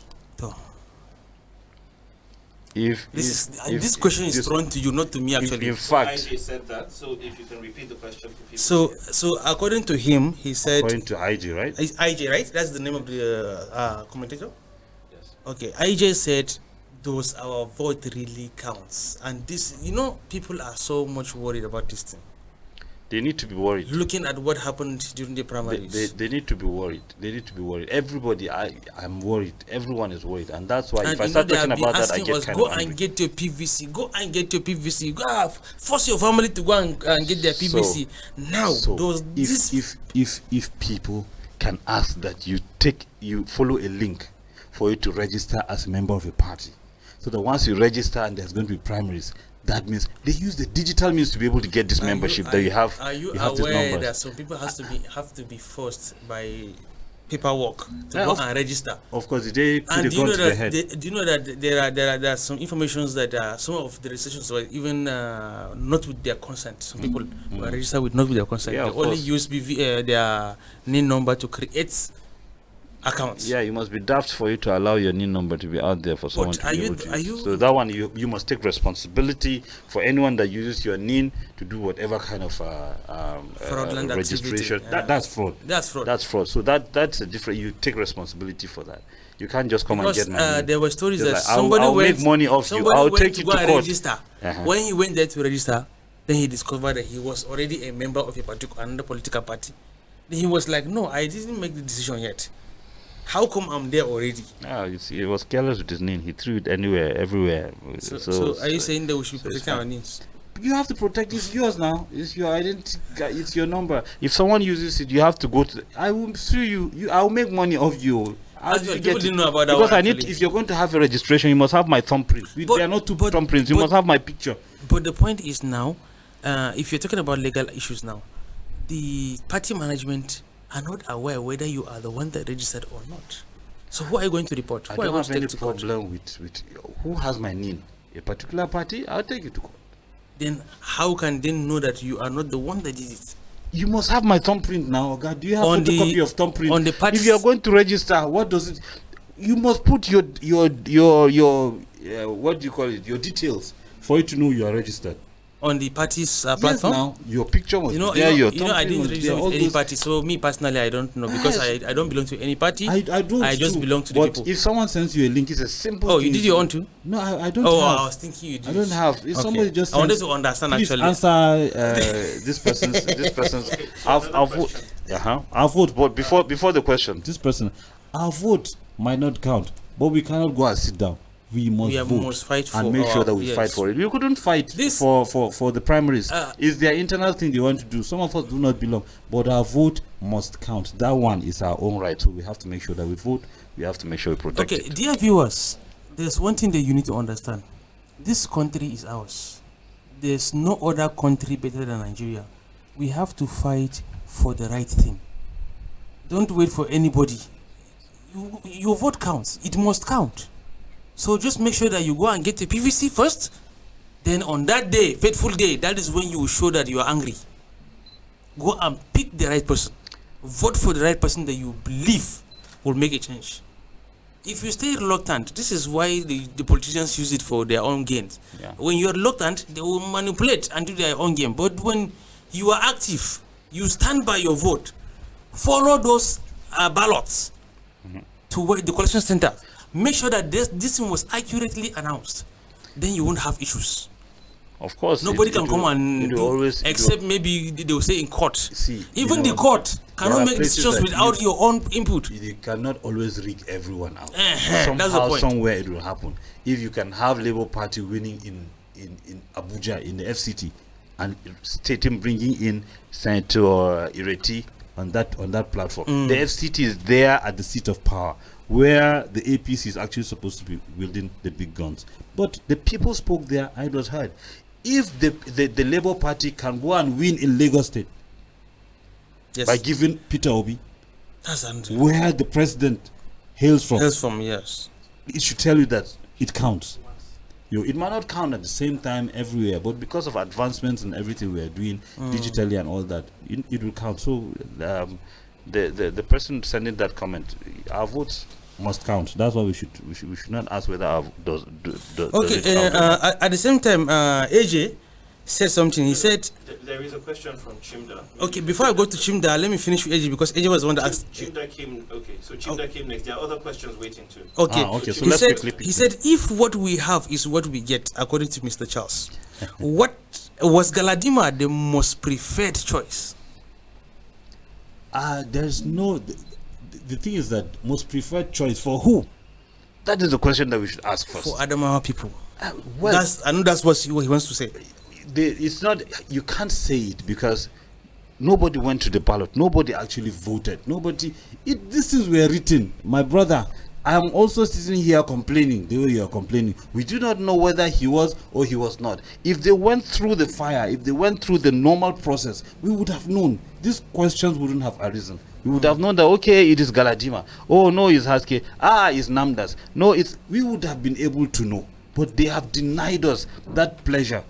This question is thrown to you, not to me actually. In fact, IJ said that, so if you can repeat the question for people. So according to him, he said. According to IJ, right? IJ, right? That's the name of the commentator. Yes. Okay, IJ said, does our vote really counts? And this, you know, people are so much worried about this thing. They need to be worried. Looking at what happened during the primaries. They need to be worried. They need to be worried. Everybody, I'm worried. Everyone is worried. And that's why if I start talking about that, I get kind of angry. Go and get your PVC. Go and get your PVC. Go force your family to go and get their PVC. Now, if people can ask that you follow a link for you to register as a member of a party, so that once you register and there's going to be primaries, that means they use the digital means to be able to get this membership that you have. Are you have aware that some people have to be forced by paperwork to go and register? Of course, they put and a gun to their head. Do you know that there are some informations that some of the registrations were even not with their consent. Some people were registered with not with their consent. Yeah, they only use their NIN number to create accounts. Yeah, you must be daft for you to allow your NIN number to be out there for someone to be able to use. So that one, you must take responsibility for anyone that uses your NIN to do whatever kind of fraudulent registration. Activity. That's fraud. That's fraud. So that's a different. You take responsibility for that. You can't just come and get money. There were stories just that like, somebody I'll went, make money off you. I'll take you to court. Register. When he went there to register, then he discovered that he was already a member of another political party. Then he was like, "No, I didn't make the decision yet. How come I'm there already?" He was careless with his name. He threw it anywhere, everywhere. So are you saying that we should protect our names? You have to protect. It's yours now. It's your identity. It's your number. If someone uses it, you have to go to. I will sue you. I will make money off you. Actually, people didn't know about that. Because I need. If you're going to have a registration, you must have my thumbprint. There are not two thumbprints. You must have my picture. But the point is now, if you're talking about legal issues now, the party management are not aware whether you are the one that registered or not. So who are you going to report? I don't have any problem with who has my name. A particular party, I'll take it to court. Then how can they know that you are not the one that did it? You must have my thumbprint now, God. Do you have a photocopy of thumbprint? On the parties, if you are going to register, what does it? You must put your what do you call it? Your details for you to know you are registered. On the party's yes, platform? Now your picture was there. I didn't register with any party, so me personally, I don't know because I don't belong to any party. I don't. I just belong to the people. If someone sends you a link, it's a simple. Oh, you did your own too? No, I don't. Oh, have. I was thinking you did. I don't have. If somebody just I wanted to understand actually. Answer this person's. I'll vote. But before the question, this person, our vote might not count, but we cannot go and sit down. We must fight for and make sure that we fight for it. You couldn't fight for the primaries. It's their internal thing they want to do. Some of us do not belong, but our vote must count. That one is our own right, so we have to make sure that we vote. We have to make sure we protect it. Okay, dear viewers, there's one thing that you need to understand. This country is ours. There's no other country better than Nigeria. We have to fight for the right thing. Don't wait for anybody. Your vote counts. It must count. So just make sure that you go and get the PVC first. Then on that day, fateful day, that is when you will show that you are angry. Go and pick the right person. Vote for the right person that you believe will make a change. If you stay reluctant, this is why the politicians use it for their own gains. Yeah. When you are reluctant, they will manipulate and do their own game. But when you are active, you stand by your vote, follow those ballots to the collection center. Make sure that this thing was accurately announced. Then you won't have issues. Of course. Nobody can come and do, except maybe they will say in court. See, even the court cannot make decisions without your own input. You cannot always rig everyone out. That's the point. Somewhere it will happen. If you can have Labour Party winning in Abuja, in the FCT, and state him bringing in Senator Ireti on that platform. The FCT is there at the seat of power, where the APC is actually supposed to be wielding the big guns. But the people spoke there and it was heard. If the Labour Party can go and win in Lagos State by giving Peter Obi, where the president hails from, yes, it should tell you that it counts. It might not count at the same time everywhere, but because of advancements and everything we are doing digitally and all that, it will count. So the person sending that comment, our votes must count. That's why we should not ask whether our does okay. At the same time, AJ, said something. He said, There is a question from Chimda. okay, before I go to Chimda, let me finish with AJ because AJ was the one that asked. Chimda came, okay, so Chimda came next. There are other questions waiting too. Okay, Okay, so he let's said, quickly pick he them. said, if what we have is what we get, according to Mr. Charles, what was Galadima the most preferred choice? There's no. The thing is that most preferred choice for who? That is the question that we should ask first. For Adamawa people. Well, I know that's what he wants to say. it's not. You can't say it because nobody went to the ballot. Nobody actually voted. Nobody. These things were written, my brother. I am also sitting here complaining the way you are complaining. We do not know whether he was or he was not. If they went through the fire, if they went through the normal process, we would have known. These questions wouldn't have arisen. We would have known that, okay, it is Galadima. Oh, no, it's Haske. It's Namdas. No, we would have been able to know. But they have denied us that pleasure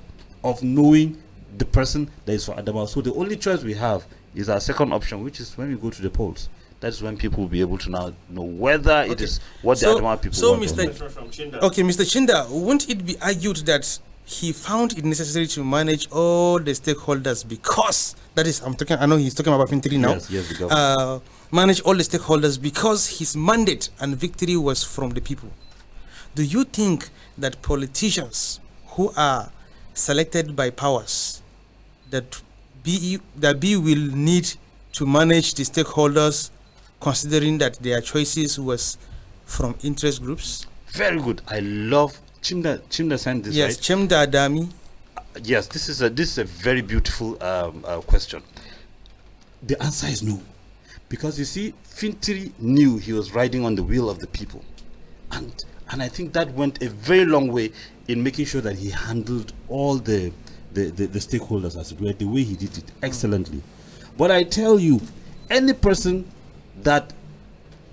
of knowing the person that is for Adamawa. So the only choice we have is our second option, which is when we go to the polls. That's when people will be able to now know whether it is what the Adamawa people want. Question from Chinda. Okay, Mr. Chinda, won't it be argued that he found it necessary to manage all the stakeholders because I know he's talking about Fintiri now. Yes, the government. Manage all the stakeholders because his mandate and victory was from the people. Do you think that politicians who are selected by powers that B will need to manage the stakeholders, considering that their choices was from interest groups? Very good. I love Chimda sent this, yes, right? Chimda Adami. Yes, this is a very beautiful question. The answer is no, because you see, Fintiri knew he was riding on the wheel of the people, and I think that went a very long way in making sure that he handled all the stakeholders, as it were, the way he did it excellently. But I tell you, any person that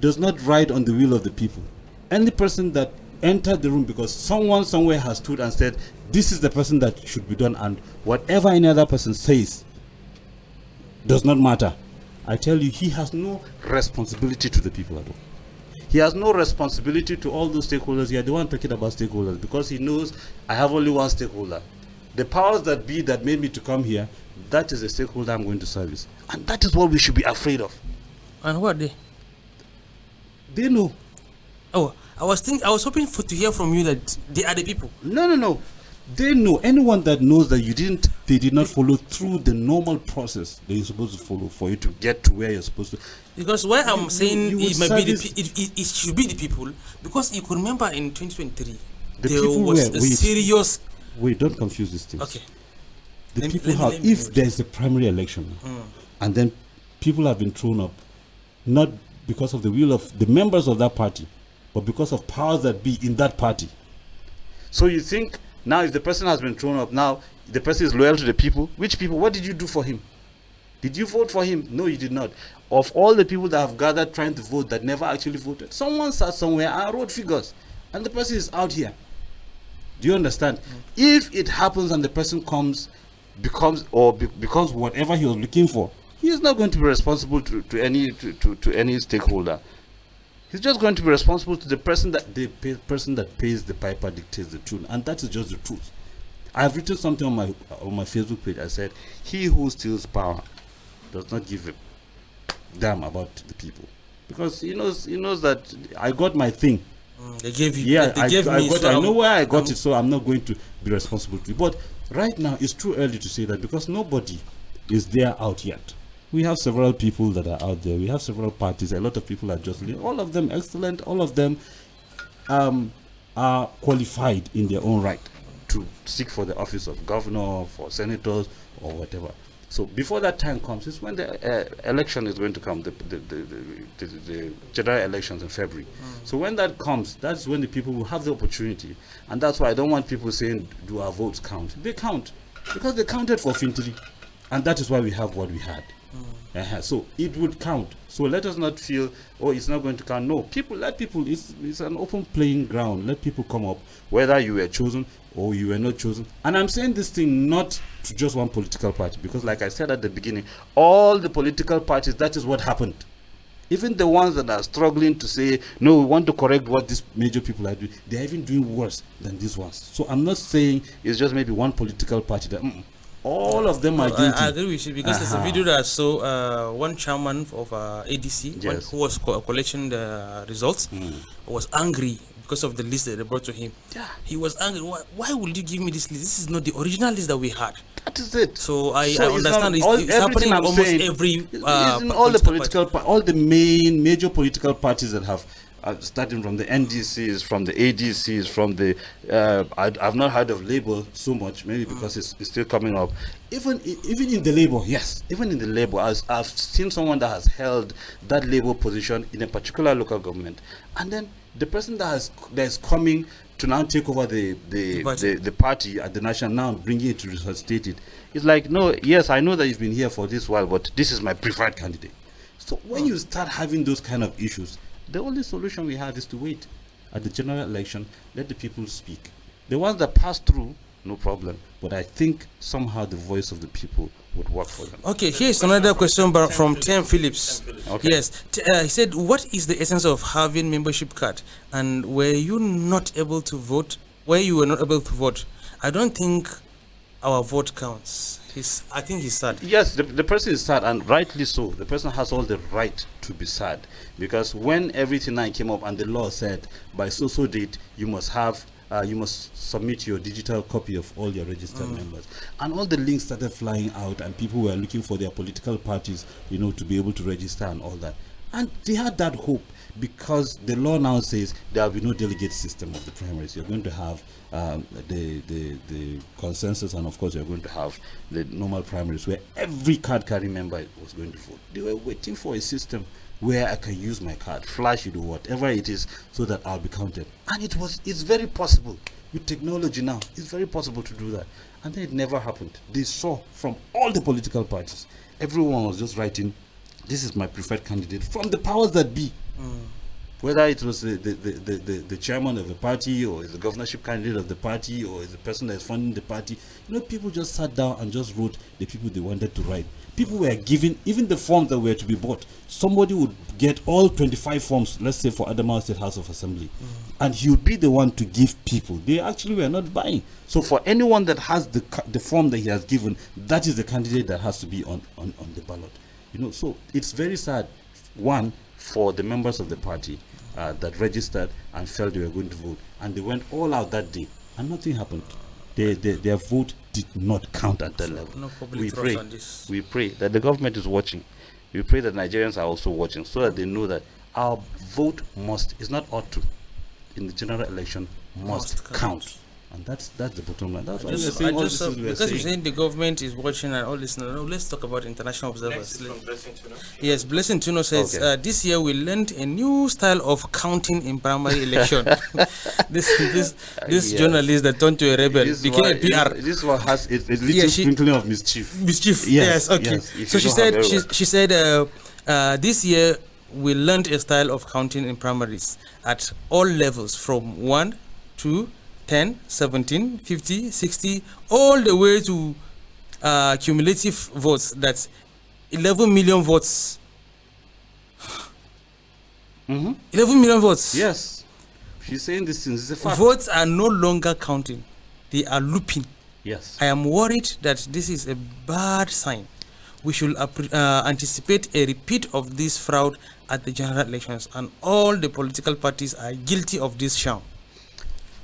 does not ride on the wheel of the people, any person that entered the room because someone somewhere has stood and said this is the person that should be done, and whatever any other person says does not matter, I tell you, he has no responsibility to the people at all. He has no responsibility to all those stakeholders. You are the one talking about stakeholders because he knows I have only one stakeholder. The powers that be that made me to come here, that is a stakeholder I'm going to service, and that is what we should be afraid of. And what they? They know. Oh, I was hoping to hear from you that they are the people. No. They know. Anyone that knows that they did not follow through the normal process that you're supposed to follow for you to get to where you're supposed to. Because why I'm saying you it might be it should be the people, because you could remember in 2023 The there people was were- a wait. serious. Wait, don't confuse these things. Okay. The Let me- people let me- have, let me if there's a primary election, and then people have been thrown up, not because of the will of the members of that party, but because of powers that be in that party. So you think now if the person has been thrown up, now the person is loyal to the people? Which people? What did you do for him? Did you vote for him? No, you did not. Of all the people that have gathered trying to vote that never actually voted, someone sat somewhere and wrote figures, and the person is out here. Do you understand? If it happens and the person becomes whatever he was looking for, he is not going to be responsible to any stakeholder. He's just going to be responsible to the person that pays the piper dictates the tune, and that is just the truth. I have written something on my Facebook page. I said, "He who steals power does not give a damn about the people," because he knows that I got my thing. They gave you. Yeah, they gave me. I know where I got it, so I'm not going to be responsible to it. But right now, it's too early to say that because nobody is there out yet. We have several people that are out there. We have several parties. A lot of people are just all of them excellent. All of them are qualified in their own right to seek for the office of governor, for senators, or whatever. So before that time comes, it's when the election is going to come, the general elections in February. So when that comes, that's when the people will have the opportunity. And that's why I don't want people saying, do our votes count? They count, because they counted for Fintiri. And that is why we have what we had. So it would count. So let us not feel, oh, it's not going to count. No, let people, it's an open playing ground. Let people come up, whether you were chosen or you were not chosen. And I'm saying this thing not to just one political party, because like I said at the beginning, all the political parties, that is what happened. Even the ones that are struggling to say, no, we want to correct what these major people are doing, they're even doing worse than these ones. So I'm not saying it's just maybe one political party that all of them are guilty. I agree with you because there's a video that I saw one chairman of ADC Yes. who was collecting the results was angry because of the list that they brought to him. Yeah. He was angry. Why would you give me this list? This is not the original list that we had. That is it. So I it's understand not- it's happening in I'm almost saying, every it's in all the political political all the major political parties that have starting from the NDCs, from the ADCs, from the I've not heard of Labour so much, maybe because it's still coming up. Even in the Labour, yes, even in the Labour, I've seen someone that has held that Labour position in a particular local government, and then the person that is coming to now take over the party at the national, now bringing it to resuscitate it. It's like, no, yes, I know that you've been here for this while, but this is my preferred candidate. So when you start having those kind of issues, the only solution we have is to wait at the general election, let the people speak. The ones that pass through, no problem. But I think somehow the voice of the people would work for them. Okay, here's another question from Tim Phillips. Okay. Yes, he said, what is the essence of having membership card? And were you not able to vote? Where you were not able to vote? I don't think our vote counts. I think he's sad. Yes, the person is sad, and rightly so. The person has all the right to be sad, because when everything now came up and the law said by so date you must have you must submit your digital copy of all your registered members, and all the links started flying out, and people were looking for their political parties, to be able to register and all that, and they had that hope, because the law now says there will be no delegate system of the primaries. You're going to have the consensus, and of course you're going to have the normal primaries where every card carrying member was going to vote. They were waiting for a system where I can use my card, flash it or whatever it is, so that I'll be counted. And it's very possible with technology now. It's very possible to do that. And then it never happened. They saw from all the political parties, everyone was just writing, this is my preferred candidate, from the powers that be. Whether it was the chairman of the party, or is the governorship candidate of the party, or is the person that is funding the party, people just sat down and just wrote the people they wanted to write. People were given even the forms that were to be bought. Somebody would get all 25 forms, let's say for Adamawa State House of Assembly, and he would be the one to give people. They actually were not buying. So for anyone that has the form that he has given, that is the candidate that has to be on the ballot. So it's very sad. One, for the members of the party that registered and felt they were going to vote, and they went all out that day, and nothing happened. Their vote did not count at that level. No public We trust pray, on this. we pray that the government is watching. We pray that Nigerians are also watching, so that they know that our vote is not ought to, in the general election, must count. And that's the bottom line. That's why we're saying all this is we're because we're saying. saying the government is watching and all this. No, let's talk about international Next observers. is from Blessing Tuna. Yes, Blessing Tuno says, Okay. this year we learned a new style of counting in primary election. this Yes. journalist that turned to a rebel became a PR. This one has a little Yeah, sprinkling of mischief. Mischief. Yes, Yes, okay. yes, if So you she don't have said, error. she said, this year we learned a style of counting in primaries at all levels, from 1 to 10, 17, 50, 60, all the way to cumulative votes. That's 11 million votes. 11 million votes. Yes, she's saying this thing. It's a fact. Votes are no longer counting, they are looping. Yes. I am worried that this is a bad sign. We should anticipate a repeat of this fraud at the general elections, and all the political parties are guilty of this sham.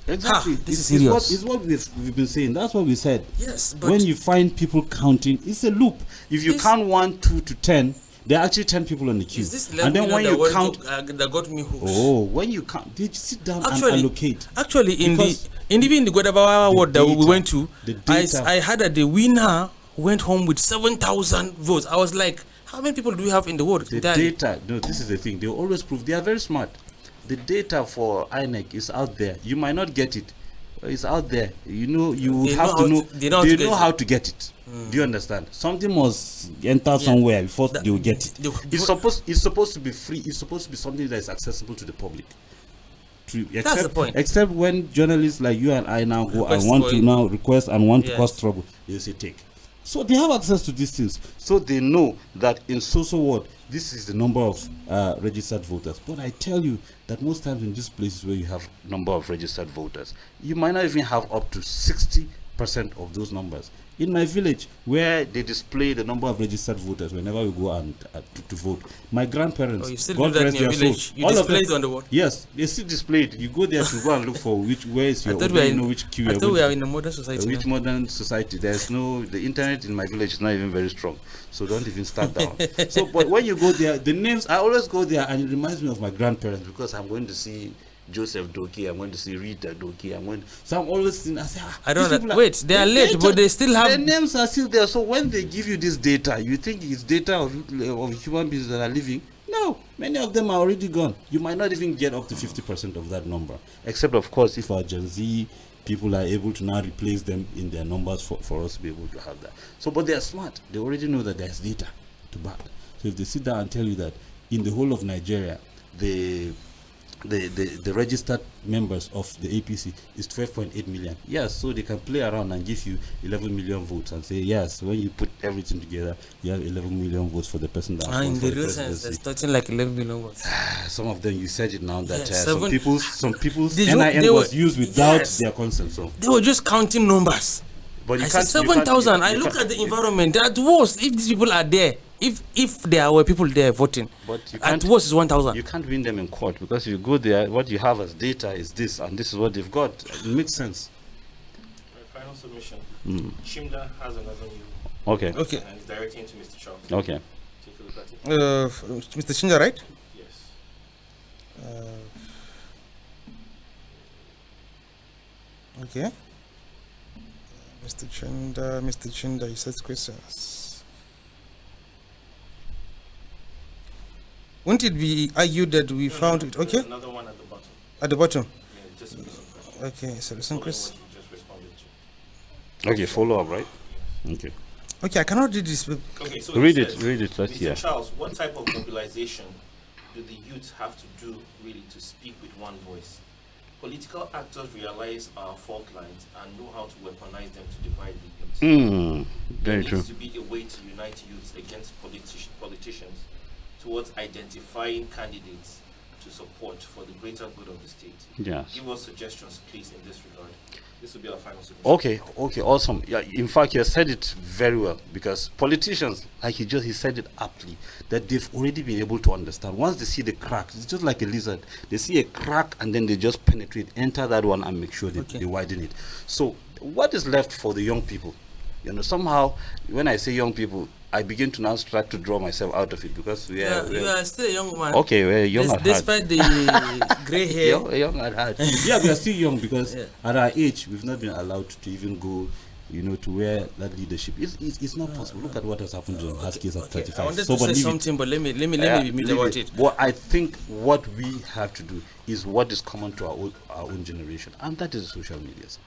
Exactly. This is It's serious. what we've been saying. That's what we said. Yes, but When you find people counting, it's a loop. If you This- count 1, 2 to 10, there are actually 10 people on the queue. is this And then when you count, that got me hooked? when you count, they sit down and Actually, allocate. Actually, Because even the Godabawa the ward that we data- went to, the data- I heard that the winner went home with 7,000 votes. I was like, how many people do we have in the ward? The entirely? data, no, this is the thing. They always prove they are very smart. The data for INEC is out there. You might not get it. It's out there. You would They have know to how know. to- they know how to get it. how to get it. Do you understand? Something must enter somewhere before they will get it. It's supposed to be free. It's supposed to be something that is accessible to the public. That's the point. Except when journalists like you and I now go Request and want for to it. now request and want to Yes. cause trouble, they say take. So they have access to these things. So they know that in social ward, this is the number of registered voters. But I tell you that most times in these places where you have number of registered voters, you might not even have up to 60% of those numbers. In my village, where they display the number of registered voters whenever we go and to vote, my grandparents, Oh, you still God do that rest in your their village? soul, You all of display them- it on the wall? Yes, they still display it. You go there to go and look for where is your, you know which queue I you're thought we going are to. in a modern society Which now. modern society? There's no, the internet in my village is not even very strong, so don't even start down. So, but when you go there, the names, I always go there, and it reminds me of my grandparents, because I'm going to see Joseph Doke, I'm going to see Rita Doke, so I'm always thinking, I say, I don't these know. people Wait, they are late, but they still have. their names are still there. So when they give you this data, you think it's data of human beings that are living. No, many of them are already gone. You might not even get up to 50% of that number, except of course if our Gen Z people are able to now replace them in their numbers for us to be able to have that. So, but they are smart. They already know that there's data to back. So if they sit down and tell you that in the whole of Nigeria, the registered members of the APC is 12.8 million. Yes, so they can play around and give you 11 million votes and say, yes, when you put everything together, you have 11 million votes for the person that In won for the the real sense, presidency. there's nothing like 11 million votes. Some of them, you said it now, that Yes, some people's They NIN was were- used without yes. their consent. So, They were just counting numbers. but you I can't. said you can't- 7,000. you I look can't- at the environment. At worst, if these people are there, if there were people there voting, But you at can't- worst is 1,000. You can't win them in court, because you go there, what you have as data is this, and this is what they've got. It makes sense. My final submission. Chimda has another new, Okay. Okay. and it's directing to Mr. Charles. Okay. Take a look at it. Mr. Chinja, right? Yes. Okay. Mr. Chinda, you said questions. Won't it be argued that we found it? Okay, There's another one at the bottom. at the bottom. Yeah, just some questions. Okay, so listen, Following Chris. what you just responded to. Okay, follow up, right? Okay. Okay, I cannot read this. Okay, so Read he it, says, read it, let's Mr. hear. Charles, what type of mobilization do the youth have to do really to speak with one voice? Political actors realize our fault lines and know how to weaponize them to divide the youth. Very There true. needs to be a way to unite youths against politicians towards identifying candidates to support for the greater good of the state. Yes. Give us suggestions, please, in this regard. This will be our final suggestion. Okay, awesome. Yeah, in fact, you said it very well, because politicians, like he said it aptly, that they've already been able to understand. Once they see the crack, it's just like a lizard. They see a crack and then they just penetrate, enter that one, and make sure they widen it. So, what is left for the young people? You know, somehow, when I say young people, I begin to now start to draw myself out of it, because we are. You are still a young man. Okay, we're young at heart. Despite the gray hair. Young at heart. Yeah, we are still young, because Yeah. at our age, we've not been allowed to even go, you know, to where that leadership. It's not possible. Look at what has happened to the Huskies at Okay, 35. I wanted So, to but say leave it. something, but let me Yeah, meet leave about it. Well, I think what we have to do is what is common to our own generation, and that is social media. Sir.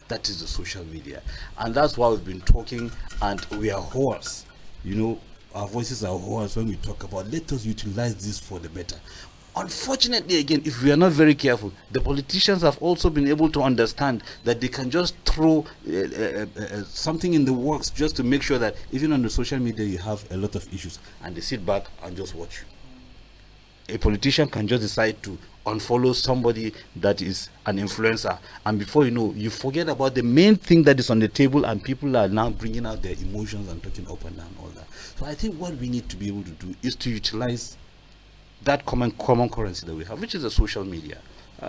That is the social media, and that's why we've been talking, and we are hoarse. You know, our voices are hoarse when we talk about, let us utilize this for the better. Unfortunately, again, if we are not very careful, the politicians have also been able to understand that they can just throw something in the works just to make sure that even on the social media you have a lot of issues, and they sit back and just watch you. A politician can just decide to unfollow somebody that is an influencer, and before you know, you forget about the main thing that is on the table, and people are now bringing out their emotions and talking up and down, all that. So I think what we need to be able to do is to utilize that common currency that we have, which is the social media.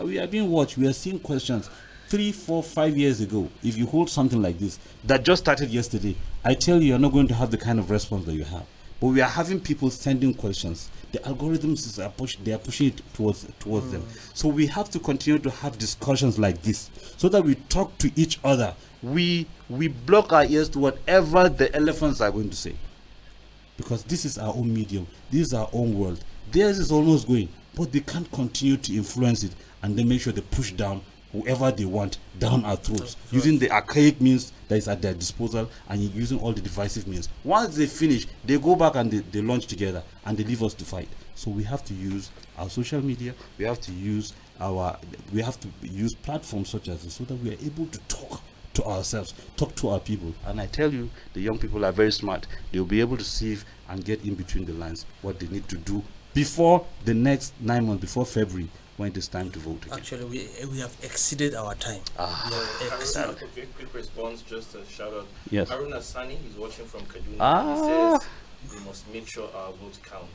We are being watched. We are seeing questions 3, 4, 5 years ago. If you hold something like this that just started yesterday, I tell you're not going to have the kind of response that you have. But we are having people sending questions. The algorithms they are pushing it towards them. So we have to continue to have discussions like this, so that we talk to each other. We block our ears to whatever the elephants are going to say, because this is our own medium. This is our own world. Theirs is almost going, but they can't continue to influence it and then make sure they push down whoever they want down our throats, using the archaic means that is at their disposal, and using all the divisive means. Once they finish, they go back and they launch together, and they leave us to fight. So we have to use our social media. We have to use platforms such as this, so that we are able to talk to ourselves, talk to our people. And I tell you, the young people are very smart. They'll be able to see and get in between the lines what they need to do before the next 9 months, before February, when it is time to vote again. Actually, we have exceeded our time. Quick response, just a shout out. Yes. Haruna Sani, he's watching from Kaduna. Ah. He says we must make sure our votes count.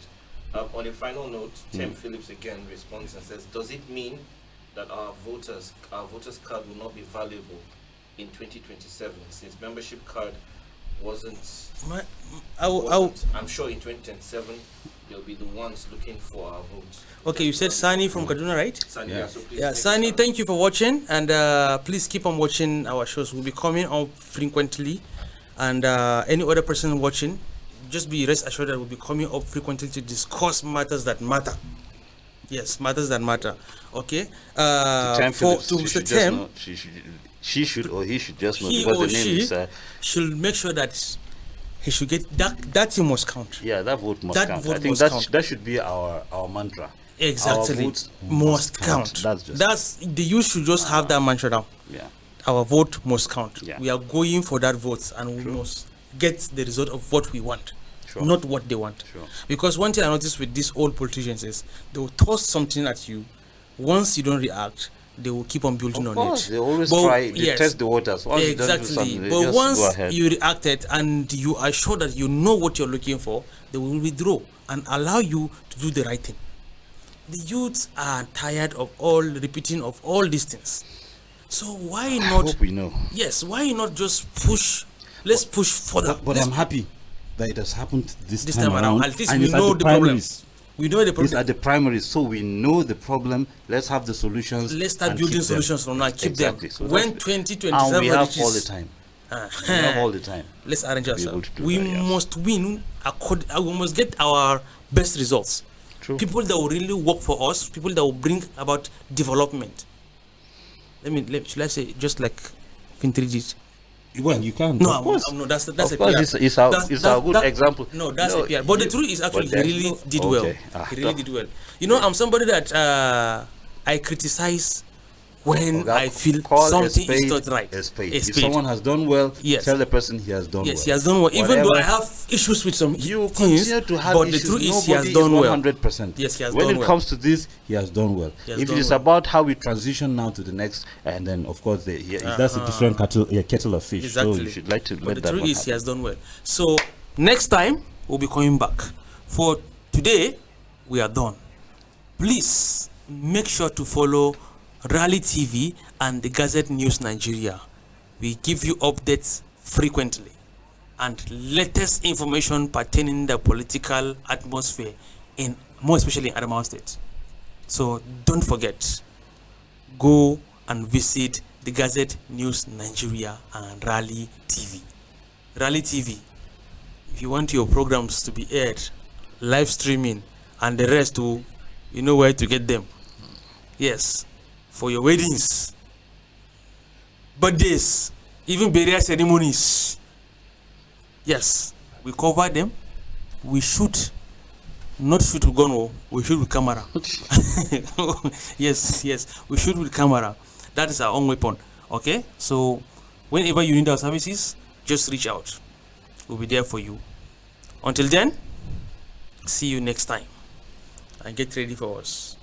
On a final note, Tim Phillips again responds and says, does it mean that our voters card will not be valuable in 2027 since membership card wasn't? I'm sure in 2027 they'll be the ones looking for our votes. Okay, you said Sani from Kaduna, right? Sani, Yeah. so please Yeah, make Sani, sure. thank you for watching, and please keep on watching our shows. We'll be coming on frequently, and any other person watching, just be rest assured that we'll be coming up frequently to discuss matters that matter. Yes, matters that matter. Okay. Time For Phillips, to she Mr. should just Tem, know- she should or he should just know, he because or the name she is should make sure that he should get that thing must count. yeah, that vote must That count. vote I think must count. that should be our mantra. Exactly. Our votes Must count. That's the youth should just have that mantra down. yeah. Our vote must count. Yeah. We are going for that vote, and we must get the result of what we want, Sure. not what they want. Sure. Because one thing I noticed with these old politicians is they will toss something at you. Once you don't react, they will keep on building Of on course, it. they always But try. They yes, test the waters. Once you don't do exactly. something, they But just once go ahead. you reacted and you are sure that you know what you're looking for, they will withdraw and allow you to do the right thing. The youths are tired of all repeating of all these things. So why I not? hope we know. Yes, why not just push? Let's push further. But Let's I'm happy that it has happened this this time around. At least and we it's at know the the problem. primaries. We know the These are problem. the primaries, so we know the problem. Let's have the solutions. Let's start and building keep them. solutions from now. Keep Exactly. them. So When that's- 2027 and we have reaches, all the time. We have all the time. let's arrange be able ourselves. to do We that, yes. must win. We must get our best results. True. People that will really work for us. People that will bring about development. Should I say just like Fintrijic? Well, you can. No, of course. no, that's Of a course, PR. it's a good example. No, that's No, a PR. But the you- truth is actually but he there's really no- did well. okay. He really did well. You know, I'm somebody that I criticize when Okay, I feel call a something spade is not right. a spade. A If spade. someone has done well, Yes. tell the person he has done Yes, well. he has done well. Even though I Whatever- have issues with some you things, continue to have but issues. the truth is he Nobody has done well. 100%. Yes, he has when done it well. comes to this, he has done well. He has If it done is well. about how we transition now to the next, and then of course that's a different kettle of fish. Exactly. So you should like to But let the that truth one is he happen. has done well. So next time we'll be coming back. For today, we are done. Please make sure to follow Rally TV and the Gazette News Nigeria. We give you updates frequently and latest information pertaining the political atmosphere in more especially in Adamawa State. So don't forget, go and visit the Gazette News Nigeria and Rally TV. Rally TV, if you want your programs to be aired, live streaming, and the rest too, you know where to get them. Yes, for your weddings, birthdays, even burial ceremonies. Yes, we cover them. We shoot, not shoot with gun, oh, we shoot with camera. Yes, we shoot with camera. That is our own weapon. Okay, so whenever you need our services, just reach out. We'll be there for you. Until then, see you next time, and get ready for us.